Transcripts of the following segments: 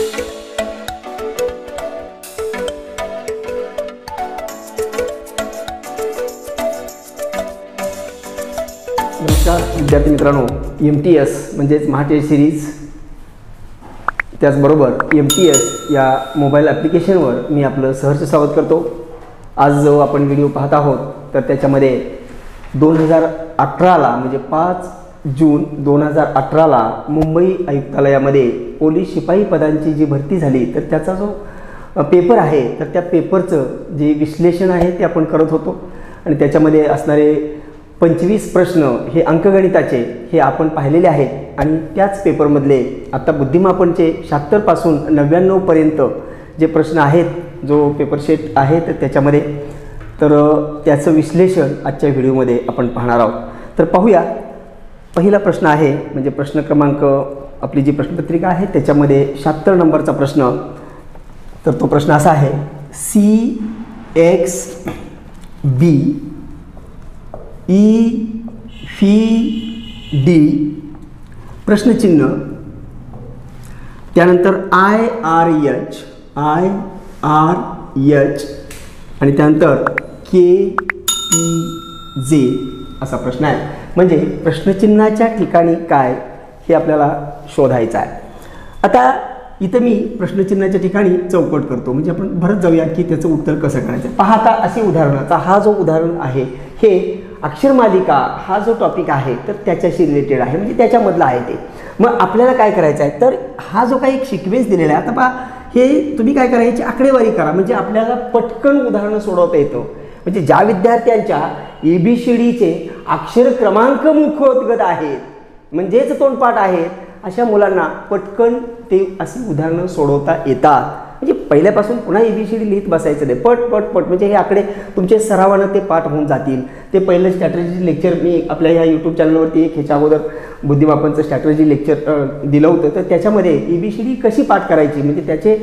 नमस्कार विद्यार्थी मित्रांनो, MTS म्हणजेच महाटेस्ट सिरीज त्याचबरोबर MTS या मोबाईल ॲप्लिकेशनवर मी आपलं सहर्ष स्वागत करतो। आज जो आपण व्हिडिओ पाहत आहोत तर त्याच्यामध्ये 2018ला म्हणजे 5 जून 2018ला मुंबई आयुक्तालयामध्ये पोलीस शिपाई पदांची जी भरती झाली तर त्याचा जो पेपर आहे तर त्या पेपरचं जे विश्लेषण आहे ते आपण करत होतो आणि त्याच्यामध्ये असणारे 25 प्रश्न हे अंकगणिताचे हे आपण पाहिलेले आहेत आणि त्याच पेपरमधले आता बुद्धिमापनचे 76 पासून 99 पर्यंत जे प्रश्न आहेत, जो पेपर सेट आहे तर त्याच्यामध्ये तर त्याचं विश्लेषण आजच्या व्हिडिओमध्ये आपण पाहणार आहोत। तर पाहूया, पहिला प्रश्न आहे म्हणजे प्रश्न क्रमांक आपली जी प्रश्नपत्रिका आहे त्याच्यामध्ये 76 नंबरचा प्रश्न। तर तो प्रश्न असा आहे, CXB EFD प्रश्नचिन्ह, त्यानंतर IRH आणि त्यानंतर KPJ असा प्रश्न आहे। म्हणजे प्रश्नचिन्हाच्या ठिकाणी काय हे आपल्याला शोधायचं आहे। आता इथं मी प्रश्नचिन्हाच्या ठिकाणी चौकट करतो म्हणजे आपण भरत जाऊया की त्याचं उत्तर कसं करायचं। पाहता अशी उदाहरणाचा हा जो उदाहरण आहे हे अक्षरमालिका हा जो टॉपिक आहे तर त्याच्याशी रिलेटेड आहे, म्हणजे त्याच्यामधलं आहे ते। मग आपल्याला काय करायचं आहे तर हा जो काही एक सिक्वेन्स दिलेला आहे, आता पहा हे तुम्ही काय करायची आकडेवारी करा म्हणजे आपल्याला पटकन उदाहरणं सोडवता येतं। म्हणजे ज्या विद्यार्थ्यांच्या ABCDचे अक्षर क्रमांक मुखोद्गत आहेत म्हणजेच तोंडपाठ आहेत अशा मुलांना पटकन ते अशी उदाहरणं सोडवता येतात। म्हणजे पहिल्यापासून पुन्हा ABCD लिहित बसायचं नाही, पट पट पट म्हणजे हे आकडे तुमचे सरावानं ते पाठ होऊन जातील। ते पहिलं स्ट्रॅटेजी लेक्चर मी आपल्या ह्या यूट्यूब चॅनलवरती एक ह्याच्या अगोदर बुद्धिमापनचं स्ट्रॅटेजी लेक्चर दिलं होतं। तर त्याच्यामध्ये ABCD कशी पाठ करायची म्हणजे त्याचे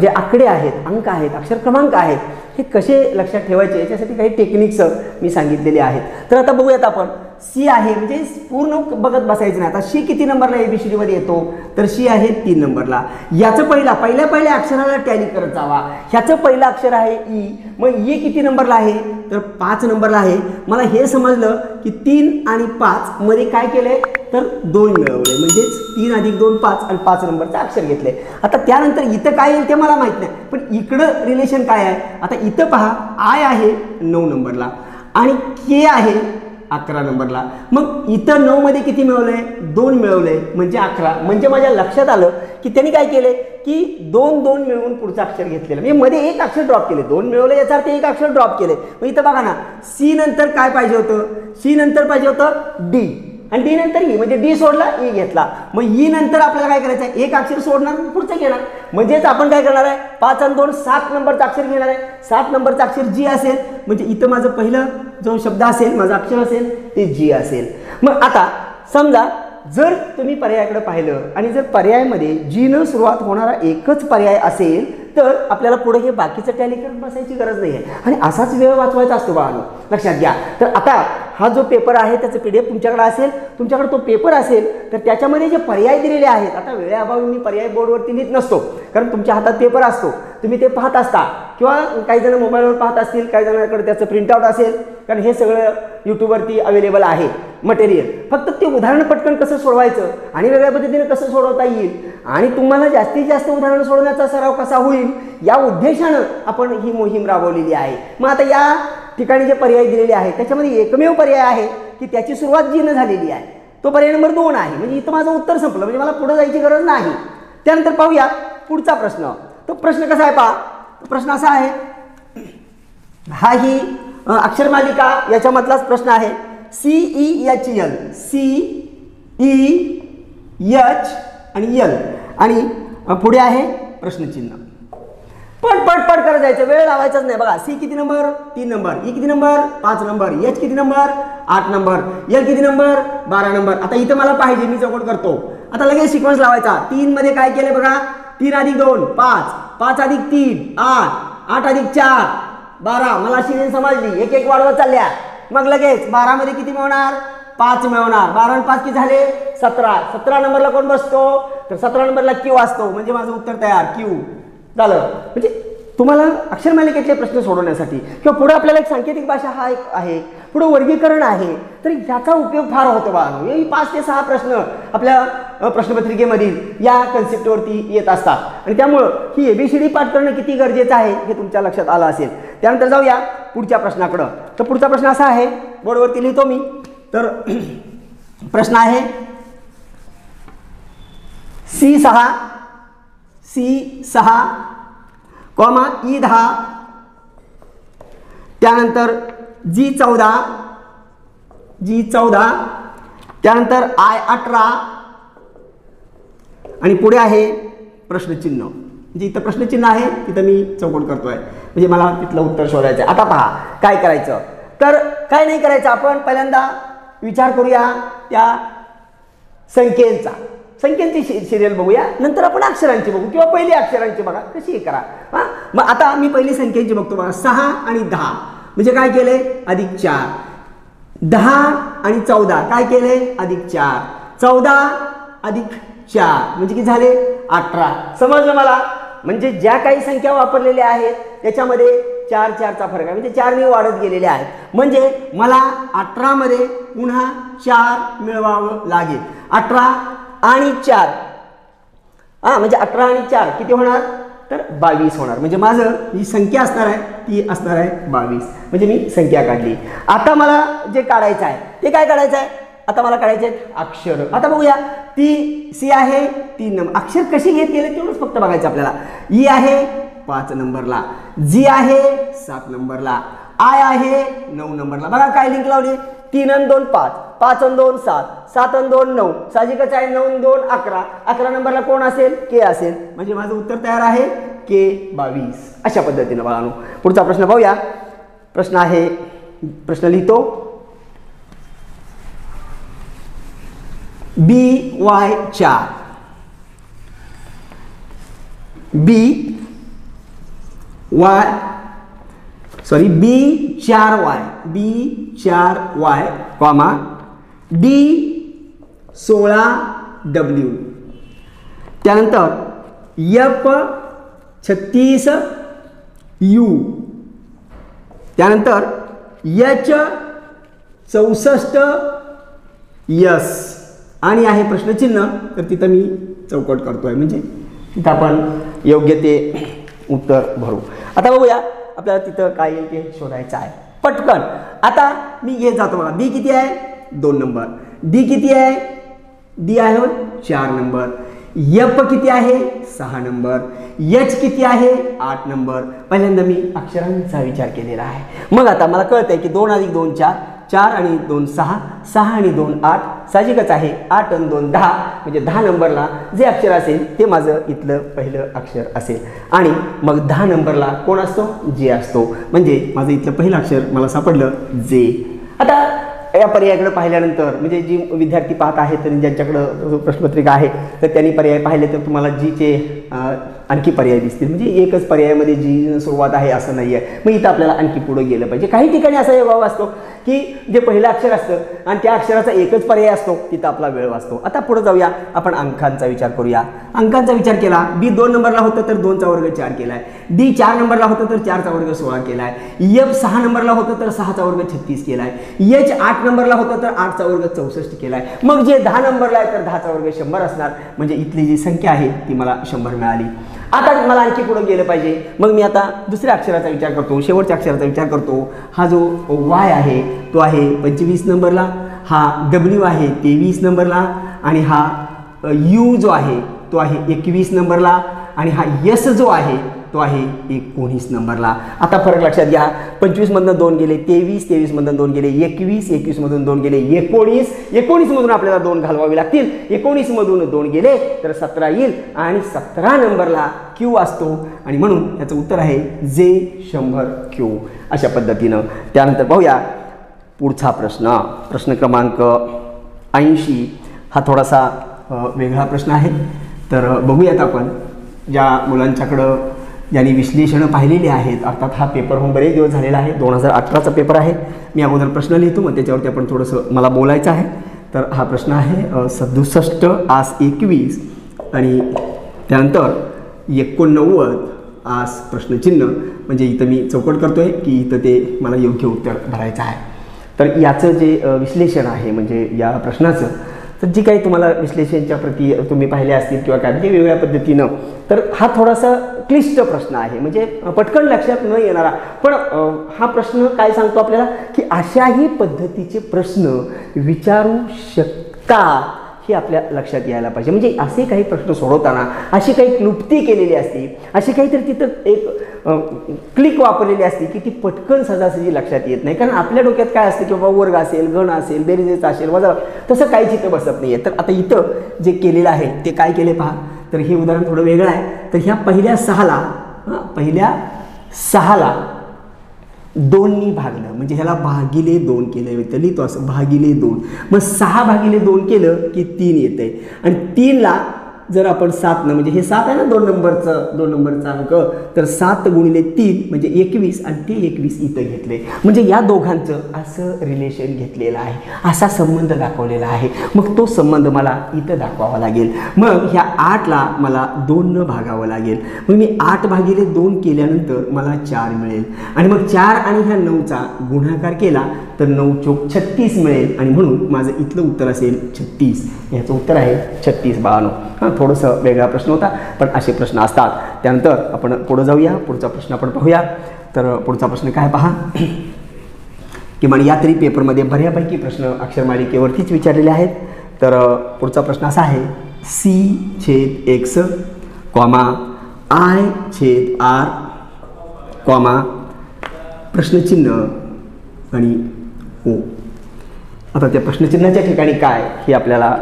जे आकडे आहेत, अंक आहेत, अक्षर क्रमांक आहेत हे कसे लक्षात ठेवायचे याच्यासाठी काही टेक्निक्स मी सांगितलेले आहेत। तर आता बघूयात आपण C आहे म्हणजे पूर्ण बघत बसायचं नाही। आता C किती नंबरला ABCD मध्ये येतो तर C आहे 3 नंबरला। याचं पहिल्या अक्षराला टॅली करत जावा। ह्याचं पहिलं अक्षर आहे E, मग E किती नंबरला आहे तर 5 नंबरला आहे। मला हे समजलं की 3 आणि 5 मध्ये काय केलंय तर 2 मिळवले म्हणजेच 3 अधिक 2 5 आणि 5 नंबरचं अक्षर घेतले। आता त्यानंतर इथं काय येईल ते मला माहित नाही, पण इकडं रिलेशन काय आहे। आता इथं पहा I आहे 9 नंबरला आणि K आहे 11 नंबरला। मग इथं 9 मध्ये किती मिळवलंय 2 मिळवलंय म्हणजे 11। म्हणजे माझ्या लक्षात आलं की त्यांनी काय केले की 2 मिळवून पुढचं अक्षर घेतलेलं म्हणजे मध्ये एक अक्षर ड्रॉप केले। 2 मिळवले याचा अर्थ एक अक्षर ड्रॉप केले। मग इथं बघा ना C नंतर काय पाहिजे होतं, C नंतर पाहिजे होतं D आणि D नंतर E म्हणजे D सोडला E घेतला। मग E नंतर आपल्याला काय करायचं आहे एक अक्षर सोडणार पुढचं घेणार म्हणजेच आपण काय करणार आहे 5 आणि 2 7 नंबरचं अक्षर घेणार आहे। 7 नंबरचं अक्षर G असेल म्हणजे इथं माझं पहिलं जो शब्द असेल माझं अक्षर असेल ते G असेल। मग आता समजा जर तुम्ही पर्यायाकडे पाहिलं आणि जर पर्यायामध्ये G न सुरुवात होणारा एकच पर्याय असेल तर आपल्याला पुढे हे बाकीचं टॅली करत बसायची गरज नाही आहे आणि असाच वेळ वाचवायचा असतो बाळांनो, लक्षात घ्या। तर आता हा जो पेपर आहे त्याचं PDF तुमच्याकडे असेल, तुमच्याकडे तो पेपर असेल तर त्याच्यामध्ये जे पर्याय दिलेले आहेत, आता वेळेअभावी मी पर्याय बोर्डवरती लिहित नसतो कारण तुमच्या हातात पेपर असतो, तुम्ही ते पाहत असता किंवा काही जण मोबाईलवर पाहत असतील, काही जणांकडे त्याचं प्रिंटआउट असेल कारण हे सगळं यूट्यूबवरती अवेलेबल आहे मटेरियल। फक्त ते उदाहरण पटकन कसं सोडवायचं आणि वेगळ्या पद्धतीने कसं सोडवता येईल आणि तुम्हाला जास्तीत जास्त उदाहरण सोडवण्याचा सराव कसा होईल या उद्देशानं आपण ही मोहीम राबवलेली आहे। मग आता या ठिकाणी जे पर्याय दिलेले आहेत त्याच्यामध्ये एकमेव पर्याय आहे की त्याची सुरुवात G न झालेली आहे, तो पर्याय नंबर 2 आहे। म्हणजे इथं माझं उत्तर संपलं म्हणजे मला पुढे जायची गरज नाही। त्यानंतर पाहूया पुढचा प्रश्न। तो प्रश्न कसा आहे पहा, प्रश्न असा आहे, हा ही अक्षरमालिका याच्यामधलाच प्रश्न आहे। CEHL CEH आणि L आणि पुढे आहे प्रश्नचिन्ह। पट पट पट करत जायचं, वेळ लावायचाच नाही। बघा C किती नंबर 3 नंबर, E किती नंबर 5 नंबर, H किती नंबर 8 नंबर, L किती नंबर 12 नंबर। आता इथं मला पाहिजे मी चौकट करतो। आता लगेच सिक्वेन्स लावायचा। 3 मध्ये काय केले बघा 3 अधिक 2 5, 5 अधिक 3 8, 8 अधिक 4 12। मला शिरेन समजली, एक एक वाढवत चालल्या। मग लगेच 12 मध्ये किती मिळणार 5 मिळवणार. 12 आणि 5 किती झाले 17. 17 नंबरला कोण बसतो तर 17 नंबरला क्यू असतो. म्हणजे माझं उत्तर तयार क्यू झालं. म्हणजे तुम्हाला अक्षर मालिकेतले प्रश्न सोडवण्यासाठी किंवा पुढे आपल्याला एक सांकेतिक भाषा हा एक आहे, पुढे वर्गीकरण आहे, तर याचा उपयोग फार होतो बाळांनो. हे 5 ते 6 प्रश्न आपल्या प्रश्नपत्रिकेमधील या कन्सेप्टवरती येत असतात आणि त्यामुळं ही ABCD पाठ करणं किती गरजेचं आहे हे तुमच्या लक्षात आलं असेल. त्यानंतर जाऊया पुढच्या प्रश्नाकडं. तर पुढचा प्रश्न असा आहे, बोर्डवरती लिहितो मी. तर प्रश्न आहे C6 कॉमा E10 त्यानंतर G14 त्यानंतर I18 आणि पुढे आहे प्रश्नचिन्ह. म्हणजे इथं प्रश्नचिन्ह आहे तिथं मी चौकट करतोय म्हणजे मला तिथलं उत्तर शोधायचं आहे. आता पहा काय करायचं. तर काय नाही करायचं, आपण पहिल्यांदा विचार करूया त्या संख्येची सिरियल बघूया, नंतर आपण अक्षरांची बघू किंवा पहिली अक्षरांची बघा कशी करा. हां मग आता मी पहिली संख्येची बघतो बघा. 6 आणि 10 म्हणजे काय केले +4. 10 आणि 14 काय केले +4. 14 + 4 म्हणजे किती झाले 18. समजलं मला. म्हणजे ज्या काही संख्या वापरलेल्या आहेत त्याच्यामध्ये 4चा फरक आहे, म्हणजे 4 ने वाढत गेलेले आहेत. म्हणजे मला 18 मध्ये पुन्हा 4 मिळवावं लागेल. 18 आणि 4 म्हणजे 18 आणि 4 किती होणार तर 22 होणार. म्हणजे माझं जी संख्या असणार आहे ती असणार आहे 22. म्हणजे मी संख्या काढली. आता मला जे काढायचं आहे ते काय काढायचं आहे. आता मला काढायचे अक्षर. आता बघूया. ती C आहे 3 नंबर. अक्षर कशी घेत गेले तेवढंच फक्त बघायचं आपल्याला. E आहे 5 नंबरला, G आहे 7 नंबरला, I आहे 9 नंबरला. बघा काय लिंक लावली. 3 आणि 2 5, 5 आणि 2 7, 7 आणि 2 9. साहजिकच आहे 9 आणि 2 11. 11 नंबरला कोण असेल K असेल. म्हणजे माझं उत्तर तयार आहे K22. अशा पद्धतीनं बाळांनो. पुढचा प्रश्न पाहूया. प्रश्न आहे, प्रश्न लिहितो B4 B4Y कॉमा D16W त्यानंतर F36U त्यानंतर H64S आणि आहे प्रश्नचिन्ह. तर तिथं मी चौकट करतोय म्हणजे तिथं आपण योग्य ते उत्तर भरू. आता बघूया आपल्याला तिथं काय येईल ते शोधायचं आहे पटकन. आता मी येत जातो बघा. B किती आहे 2 नंबर, D किती आहे D आहे 4 नंबर, F किती आहे 6 नंबर, H किती आहे 8 नंबर. पहिल्यांदा मी अक्षरांचा विचार केलेला आहे. मग आता मला कळतंय की 2 + 2 4, 4 आणि 2 6, 6 आणि 2 8. साहजिकच आहे 8 आणि 2 10. म्हणजे 10 नंबरला जे अक्षर असेल ते माझं इथलं पहिलं अक्षर असेल आणि मग 10 नंबरला कोण असतो J असतो. म्हणजे माझं इथलं पहिलं अक्षर मला सापडलं J. आता या पर्यायाकडे पाहिल्यानंतर म्हणजे जी विद्यार्थी पाहत आहेत आणि ज्यांच्याकडं प्रश्नपत्रिका आहे तर त्यांनी पर्याय पाहिले तर तुम्हाला जीचे आणखी पर्याय दिसतील. म्हणजे एकच पर्यायामध्ये जी सुरुवात आहे असं नाही आहे. मग इथं आपल्याला आणखी पुढे गेलं पाहिजे. काही ठिकाणी असा योगाव असतो की जे पहिलं अक्षर असतं आणि त्या अक्षराचा एकच पर्याय असतो तिथं आपला वेळ वाचतो. आता पुढे जाऊया. आपण अंकांचा विचार करूया. अंकांचा विचार केला. B 2 नंबरला होतं तर 2चा वर्ग 4 केला आहे. D 4 नंबरला होतं तर 4चा वर्ग 16 केला आहे. F 6 नंबरला होतं तर 6चा वर्ग 36 केला आहे. H 8 नंबरला होतं तर 8चा वर्ग 64 केला आहे. मग जे 10 नंबरला आहे तर 10चा वर्ग 100 असणार. म्हणजे इथली जी संख्या आहे ती मला 100 मिळाली. आता मला आणखी पुढे गेलं पाहिजे. मग मी आता दुसऱ्या अक्षराचा विचार करतो, शेवटच्या अक्षराचा विचार करतो. हा जो Y आहे तो आहे 25 नंबरला, हा W आहे 23 नंबरला आणि हा U जो आहे तो आहे 21 नंबरला आणि हा S जो आहे तो आहे 19 नंबरला. आता फरक लक्षात घ्या. 25 मधून 2 गेले 23, 23 मधून 2 गेले 21, 21 मधून 2 गेले 19, 19 मधून आपल्याला 2 घालवावे लागतील. 19 मधून 2 गेले तर 17 येईल आणि 17 नंबरला Q असतो आणि म्हणून याचं उत्तर आहे J100Q. अशा पद्धतीनं. त्यानंतर पाहूया पुढचा प्रश्न. प्रश्न क्रमांक 80 हा थोडासा वेगळा प्रश्न आहे. तर बघूयात आपण. ज्या मुलांच्याकडं ज्यांनी विश्लेषणं पाहिलेली आहेत, अर्थात हा पेपर होऊन बरेच दिवस झालेला आहे, 2018चा पेपर आहे. मी अगोदर प्रश्न लिहितो, मग त्याच्यावरती आपण थोडंसं मला बोलायचं आहे. तर हा प्रश्न आहे 67 आस 21 आणि त्यानंतर 89 आस प्रश्नचिन्ह. म्हणजे इथं मी चौकट करतो आहे की इथं ते मला योग्य उत्तर भरायचं आहे. तर याचं जे विश्लेषण आहे म्हणजे या प्रश्नाचं, तर जी काही तुम्हाला विश्लेषणच्या प्रती तुम्ही पाहिल्या असतील किंवा काय वेगवेगळ्या पद्धतीनं, तर हा थोडासा क्लिष्ट प्रश्न आहे, म्हणजे पटकन लक्षात न येणारा. पण हा प्रश्न काय सांगतो आपल्याला की अशाही पद्धतीचे प्रश्न विचारू शकतात हे आपल्या लक्षात यायला पाहिजे. म्हणजे असे काही प्रश्न सोडवताना अशी काही क्लुप्ती केलेली असते, अशी काहीतरी तिथं एक क्लिक वापरलेली असते की ती पटकन सहजासहजी लक्षात येत नाही. कारण आपल्या डोक्यात काय असतं की बाबा वर्ग असेल, गण असेल, बेरीजेच असेल, वजा, तसं काहीच इथं बसत नाही आहे. तर आता इथं जे केलेलं आहे ते काय केले पहा. तर हे उदाहरण थोडं वेगळं आहे. तर ह्या पहिल्या 6ला 2नी भागलं, म्हणजे ह्याला भागिले 2 केलं. इथं लिहितो असं भागिले 2. मग 6 भागिले 2 केलं की 3 येतं आहे. आणि 3ला जर आपण 7 म्हणजे हे 7 आहे ना 2 नंबरचा अंक, तर 7 गुणिले 3 म्हणजे 21 आणि ते 21 इथं घेतले. म्हणजे या दोघांचं असं रिलेशन घेतलेलं आहे, असा संबंध दाखवलेला आहे. मग तो संबंध मला इथं दाखवावा लागेल. मग ह्या 8ला मला 2 भागावं लागेल. मग मी 8 भागिले 2 केल्यानंतर मला 4 मिळेल. आणि मग 4 आणि ह्या 9चा गुणाकार केला तर 9 चोक 36 मिळेल. आणि म्हणून माझं इथलं उत्तर असेल 36. ह्याचं उत्तर आहे 36 बाळांनो. हां, थोडंसं वेगळा प्रश्न होता, पण असे प्रश्न असतात. त्यानंतर आपण पुढे जाऊया, पुढचा प्रश्न आपण पाहूया. तर पुढचा प्रश्न काय पहा, किमान या तरी पेपरमध्ये बऱ्यापैकी प्रश्न अक्षरमालिकेवरतीच विचारलेले आहेत. तर पुढचा प्रश्न असा आहे C/X, I/R, प्रश्नचिन्ह आणि O. आता त्या प्रश्नचिन्हाच्या ठिकाणी काय हे आपल्याला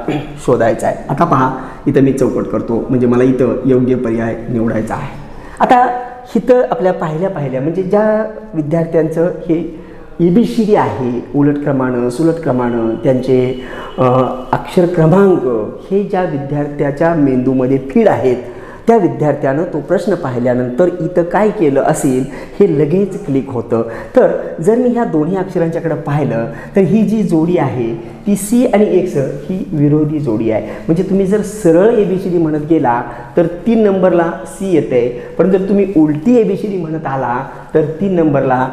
शोधायचं आहे. आता पहा, इथं मी चौकट करतो, म्हणजे मला इथं योग्य पर्याय निवडायचा आहे. आता इथं आपल्या पाहिल्या म्हणजे ज्या विद्यार्थ्यांचं हे ABCD आहे, उलट क्रमानं, सुलट क्रमानं, त्यांचे अक्षर क्रमांक हे ज्या विद्यार्थ्याच्या मेंदूमध्ये फीड आहेत, त्या विद्यार्थ्यानं तो प्रश्न पाहिल्यानंतर इथं काय केलं असेल हे लगेच क्लिक होतं. तर जर मी ह्या दोन्ही अक्षरांच्याकडे पाहिलं तर ही जी जोडी आहे ती C आणि X ही विरोधी जोडी आहे. म्हणजे तुम्ही जर सरळ ABCD म्हणत गेला तर 3 नंबरला C येते, पण जर तुम्ही उलटी ABCD म्हणत आला तर 3 नंबरला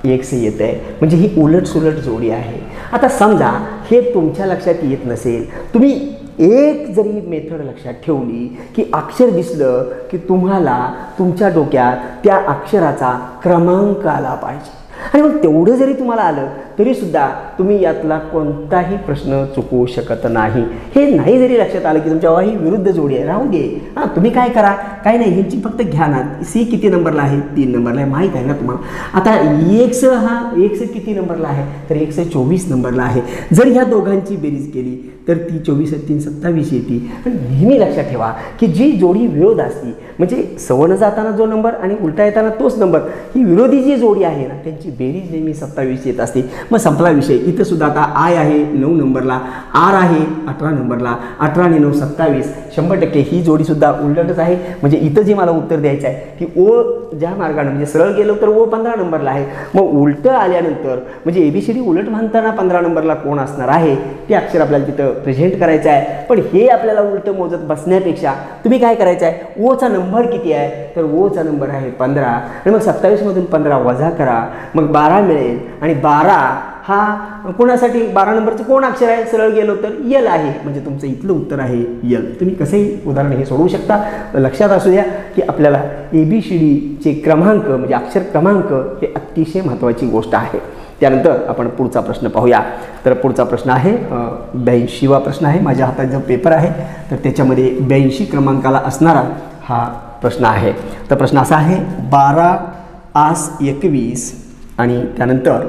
X येते. म्हणजे ही उलट सुलट जोडी आहे. आता समजा हे तुमच्या लक्षात येत नसेल, तुम्ही एक जरी मेथड लक्षात ठेवली की अक्षर दिसलं की तुम्हाला तुमच्या डोक्यात त्या अक्षराचा क्रमांक आला पाहिजे. आणि मग तेवढं जरी तुम्हाला आलं तरीसुद्धा तुम्ही यातला कोणताही प्रश्न चुकवू शकत नाही. हे नाही जरी लक्षात आलं की तुमच्या ही विरुद्ध जोडी आहे, राहू दे. हां, तुम्ही काय करा, काही नाही, ह्यांची फक्त घ्या ना. C किती नंबरला आहे? 3 नंबरला आहे, माहीत आहे ना तुम्हाला. आता X किती नंबरला आहे? तर X 24 नंबरला आहे. जर ह्या दोघांची बेरीज केली तर ती 24 + 3 = 27 येते. पण नेहमी लक्षात ठेवा की जी जोडी विरोध असते, म्हणजे सवर्ण जाताना जो नंबर आणि उलटा येताना तोच नंबर, ही विरोधी जी जोडी आहे ना त्यांची बेरीज नेहमी 27 येत असते. मग संपला विषय. इथं सुद्धा आता I आहे 9 नंबरला, R आहे 18 नंबरला, 18 आणि 9 27. 100% ही जोडीसुद्धा उलटच आहे. म्हणजे इथं जे मला उत्तर द्यायचं आहे की O ज्या मार्गाने म्हणजे सरळ गेलो तर O 15 नंबरला आहे. मग उलटं आल्यानंतर म्हणजे ABCD उलट म्हणताना 15 नंबरला कोण असणार आहे ते अक्षर आपल्याला तिथं प्रेझेंट करायचं आहे. पण हे आपल्याला उलटं मोजत बसण्यापेक्षा तुम्ही काय करायचं आहे, ओचा नंबर किती आहे? तर ओचा नंबर आहे 15. आणि मग 27मधून 15 वजा करा, मग 12 मिळेल. आणि 12 हा कोणासाठी 12 नंबरचं कोण अक्षर आहे? सरळ गेलो तर L आहे. म्हणजे तुमचं इथलं उत्तर आहे L. तुम्ही कसंही उदाहरण हे सोडवू शकता. लक्षात असू द्या की आपल्याला ABCDचे क्रमांक म्हणजे अक्षर क्रमांक हे अतिशय महत्त्वाची गोष्ट आहे. त्यानंतर आपण पुढचा प्रश्न पाहूया. तर पुढचा प्रश्न आहे 82वा प्रश्न आहे. माझ्या हातात जो पेपर आहे तर त्याच्यामध्ये 82 क्रमांकाला असणारा हा प्रश्न आहे. तर प्रश्न असा आहे 12 आस 21 आणि त्यानंतर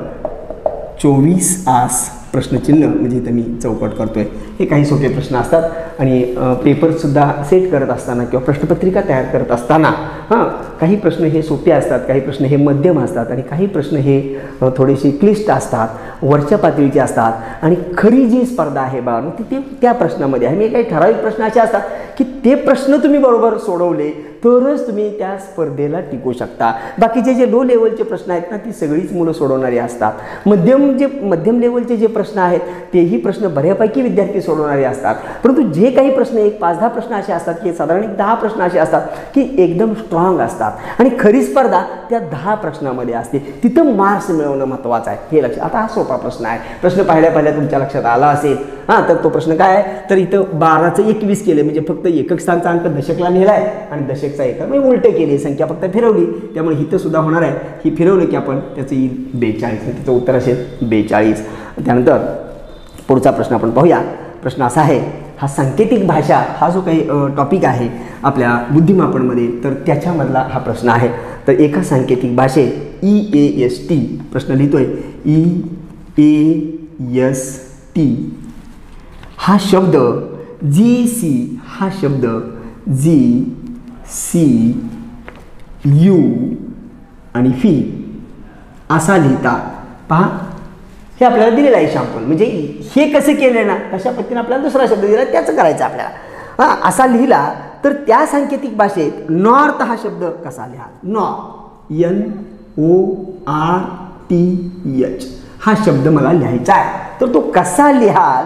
24 आस प्रश्नचिन्ह म्हणजे इथं मी चौकट करतोय. हे काही सोपे प्रश्न असतात आणि पेपरसुद्धा सेट करत असताना किंवा प्रश्नपत्रिका तयार करत असताना काही प्रश्न हे सोपे असतात, काही प्रश्न हे मध्यम असतात आणि काही प्रश्न हे थोडेसे क्लिष्ट असतात, वरच्या पातळीचे असतात. आणि खरी जी स्पर्धा आहे बाळांनो ती त्या प्रश्नामध्ये आहे. मी काही ठराविक प्रश्न असे असतात की ते प्रश्न तुम्ही बरोबर सोडवले तरच तुम्ही त्या स्पर्धेला टिकू शकता. बाकीचे जे लो लेवलचे प्रश्न आहेत ना ती सगळीच मुलं सोडवणारी असतात. मध्यम लेवलचे जे प्रश्न आहेत तेही प्रश्न बऱ्यापैकी विद्यार्थी सोडवणारे असतात. परंतु जे काही प्रश्न 5-10 प्रश्न असे असतात की साधारण 10 प्रश्न असे असतात की एकदम स्ट्रॉंग असतात आणि खरी स्पर्धा त्या 10 प्रश्नामध्ये असते. तिथं मार्क्स मिळवणं महत्त्वाचं आहे हे लक्षात. आता हा सोपा प्रश्न आहे. प्रश्न पहिल्या तुमच्या लक्षात आला असेल. तर तो प्रश्न काय आहे तर इथं 12चं 21 केले म्हणजे फक्त एकक स्थानचा अंक दशकला नेलाय आणि दशकचा एकक म्हणजे उलटे केले, संख्या फक्त फिरवली. त्यामुळे इथं सुद्धा होणार आहे ही फिरवलं की आपण त्याचं येईल 42. त्याचं उत्तर असेल 42. त्यानंतर पुढचा प्रश्न आपण पाहूया. प्रश्न असा आहे, हा सांकेतिक भाषा हा जो काही टॉपिक आहे आपल्या बुद्धिमापनमध्ये तर त्याच्यामधला हा प्रश्न आहे. तर एका सांकेतिक भाषेत EAST प्रश्न लिहितोय EAST हा शब्द GC हा शब्द GCU आणि फी असा लिहिता. पहा हे आपल्याला दिलेलं आहे शॅम्पल. म्हणजे हे कसं केलं ना कशा पद्धतीने आपल्याला दुसरा शब्द दिला त्याचं करायचं आपल्याला. असा लिहिला तर त्या सांकेतिक भाषेत नॉर्थ हा शब्द कसा लिहा. NORTH हा शब्द मला लिहायचा आहे तर तो कसा लिहाल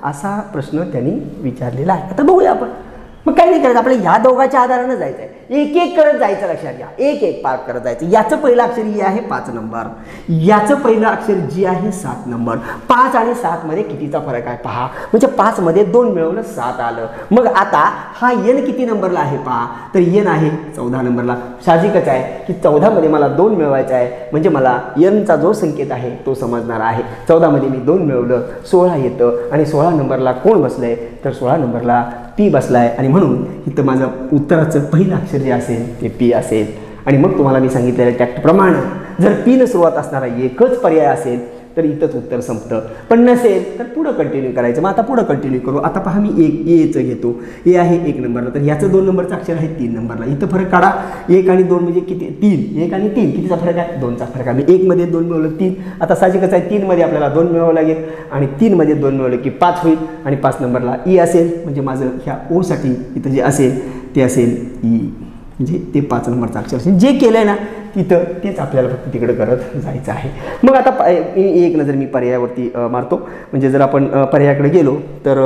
असा प्रश्न त्यांनी विचारलेला आहे. आता बघूया आपण. मग काही नाही करायचं आपल्याला ह्या दोघांच्या आधारानं जायचं आहे. एक एक करत जायचं लक्षात घ्या. एक पार्ट करत जायचं. याचं पहिलं अक्षर E आहे 5 नंबर, याचं पहिलं अक्षर G आहे 7 नंबर. 5 आणि 7 मध्ये कितीचा फरक आहे पहा. म्हणजे 5 मध्ये 2 मिळवलं 7 आलं. मग आता हा N किती नंबरला आहे पहा. तर N आहे 14 नंबरला. साहजिकच आहे की 14 मध्ये मला 2 मिळवायचा आहे म्हणजे मला Nचा जो संकेत आहे तो समजणार आहे. 14 मध्ये मी 2 मिळवलं 16 येतं आणि 16 नंबरला कोण बसलंय तर 16 नंबरला P बसलाय आणि म्हणून इथं माझं उत्तराचं पहिलं अक्षर जे असेल ते P असेल. आणि मग तुम्हाला मी सांगितलेल्या टॅक्टप्रमाणे जर P न सुरुवात असणारा एकच पर्याय असेल तर इथंच उत्तर संपतं. पण नसेल तर पुढं कंटिन्यू करायचं. मग आता पुढं कंटिन्यू करू. आता पहा मी Aचं घेतो. A आहे 1 नंबरला तर याचं 2 नंबरचं अक्षर आहे 3 नंबरला. इथं फरक काढा. 1 आणि 2 म्हणजे किती 3. 1 आणि 3 कितीचा फरक आहे 2चा फरक आहे. मी 1 मध्ये 2 मिळवलं 3. आता साहजिकच आहे 3 मध्ये आपल्याला 2 मिळवावं लागेल आणि 3 मध्ये 2 मिळवलं की 5 होईल आणि 5 नंबरला E असेल. म्हणजे माझं ह्या O साठी इथं जे असेल ते असेल E म्हणजे ते 5 नंबरचं अक्षर असेल. जे केलं आहे ना तिथं तेच आपल्याला फक्त तिकडं करत जायचं आहे. मग आता एक नजर मी पर्यायावरती मारतो. म्हणजे जर आपण पर्यायाकडे गेलो तर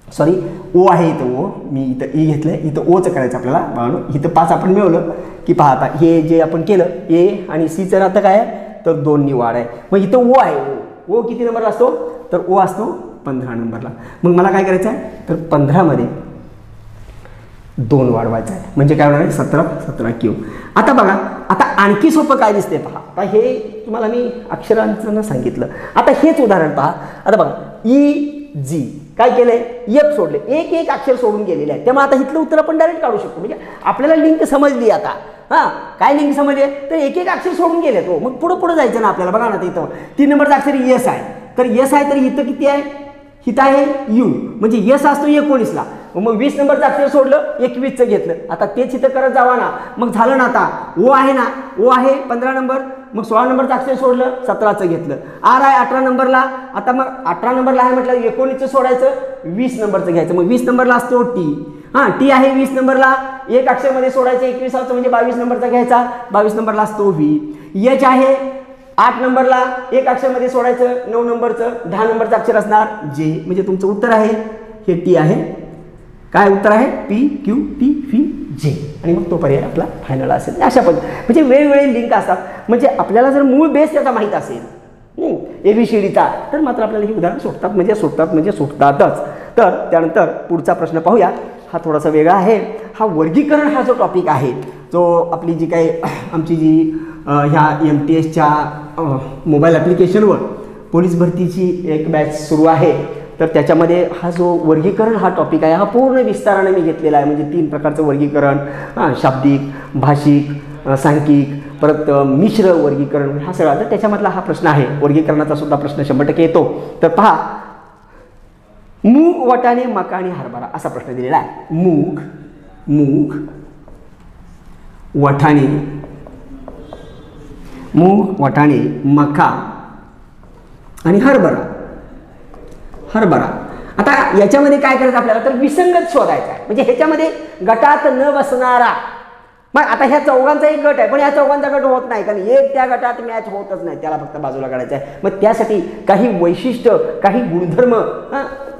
सॉरी O आहे इथं O मी इथं E घेतलं आहे. इथं Oचं करायचं आपल्याला बाळांनो. इथं 5 आपण मिळवलं की पहा आता हे जे आपण केलं A आणि Cचं नातं काय आहे तर 2 निवाड आहे. मग इथं O आहे. O किती नंबरला असतो तर O असतो 15 नंबरला. मग मला काय करायचं आहे तर 15 मध्ये 2 वाढवायचा आहे म्हणजे काय होणार आहे 17 क्यू. आता बघा आता आणखी सोपं काय दिसते पहा. आता हे तुम्हाला मी अक्षरांचं सांगितलं. आता हेच उदाहरण पहा. आता बघा EG काय केलंय F सोडले. एक अक्षर सोडून गेलेले आहे. त्यामुळे आता इथलं उत्तर आपण डायरेक्ट काढू शकतो. म्हणजे आपल्याला लिंक समजली. आता काय लिंक समजली तर एक अक्षर सोडून गेले तो. मग पुढं जायचं ना आपल्याला. बघा ना इथं 3 नंबरचं अक्षर S आहे तर S आहे तर इथं किती आहे इथं आहे U म्हणजे S असतो 19ला. मग 20 नंबरचं अक्षर सोडलं 21चं घेतलं. आता तेच इथं करत जावा ना. मग झालं ना. आता O आहे ना O आहे 15 नंबर. मग 16 नंबरचं अक्षर सोडलं 17चं घेतलं. R आहे 18 नंबरला. आता मग 18 नंबरला आहे म्हटलं 19चं सोडायचं 20 नंबरचं घ्यायचं. मग 20 नंबरला असतो T. T आहे 20 नंबरला. एक अक्षर मध्ये सोडायचं 21चं म्हणजे 22 नंबरचा घ्यायचा. 22 नंबरला असतो V. H आहे 8 नंबरला. एक अक्षर मध्ये सोडायचं 9 नंबरचं 10 नंबरचं अक्षर असणार J. म्हणजे तुमचं उत्तर आहे हे T आहे. काय उत्तर आहे PQTVJ आणि मग तो पर्याय आपला फायनल असेल. अशा पद्धती म्हणजे वेगवेगळे लिंक असतात. म्हणजे आपल्याला जर मूळ बेस त्याचा माहीत असेल ABCDचा तर मात्र आपल्याला ही उदाहरण सुटतातच. तर त्यानंतर पुढचा प्रश्न पाहूया. हा थोडासा वेगळा आहे. हा वर्गीकरण हा जो टॉपिक आहे जो आपली जी काही आमची जी ह्या MTSच्या मोबाईल ॲप्लिकेशनवर पोलीस भरतीची एक बॅच सुरू आहे तर त्याच्यामध्ये हा जो वर्गीकरण हा टॉपिक आहे हा पूर्ण विस्ताराने मी घेतलेला आहे. म्हणजे 3 प्रकारचं वर्गीकरण शाब्दिक भाषिक सांख्यिक परत मिश्र वर्गीकरण हा सगळा, तर त्याच्यामधला हा प्रश्न आहे. वर्गीकरणाचा सुद्धा प्रश्न 100% येतो. तर पहा, मूग, वाटाणे, मका आणि हरभरा असा प्रश्न दिलेला आहे. मूग, वाटाणे, मका आणि हरभरा. आता याच्यामध्ये काय करायचं आपल्याला, तर विसंगत शोधायचा आहे. म्हणजे ह्याच्यामध्ये गटात न बसणारा, मग आता ह्या चौघांचा एक गट आहे, पण ह्या चौघांचा गट होत नाही, कारण एक त्या गटात मॅच होतच नाही, त्याला फक्त बाजूला काढायचं आहे. मग त्यासाठी काही वैशिष्ट्य, काही गुणधर्म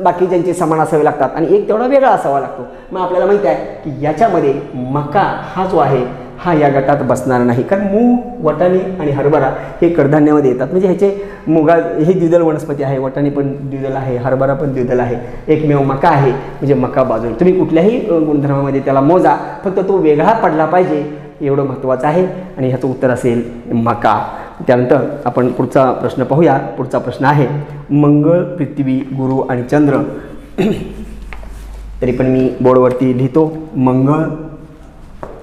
बाकीच्यांचे समान असावे लागतात आणि एक तेवढा वेगळा असावा लागतो. मग आपल्याला माहिती आहे की याच्यामध्ये मका हा जो आहे हा या गटात बसणार नाही, कारण मूग, वाटाणे आणि हरभरा हे कडधान्यामध्ये येतात. म्हणजे ह्याचे हे द्विदल वनस्पती आहे, वाटाणे पण द्विदल आहे, हरभरा पण द्विदल आहे. एकमेव मका आहे, म्हणजे मका बाजूला. तुम्ही कुठल्याही गुणधर्मामध्ये त्याला मोजा, फक्त तो वेगळा पडला पाहिजे एवढं महत्त्वाचं आहे. आणि ह्याचं उत्तर असेल मका. त्यानंतर आपण पुढचा प्रश्न पाहूया. पुढचा प्रश्न आहे मंगळ, पृथ्वी, गुरु आणि चंद्र. तरी पण मी बोर्डवरती लिहितो.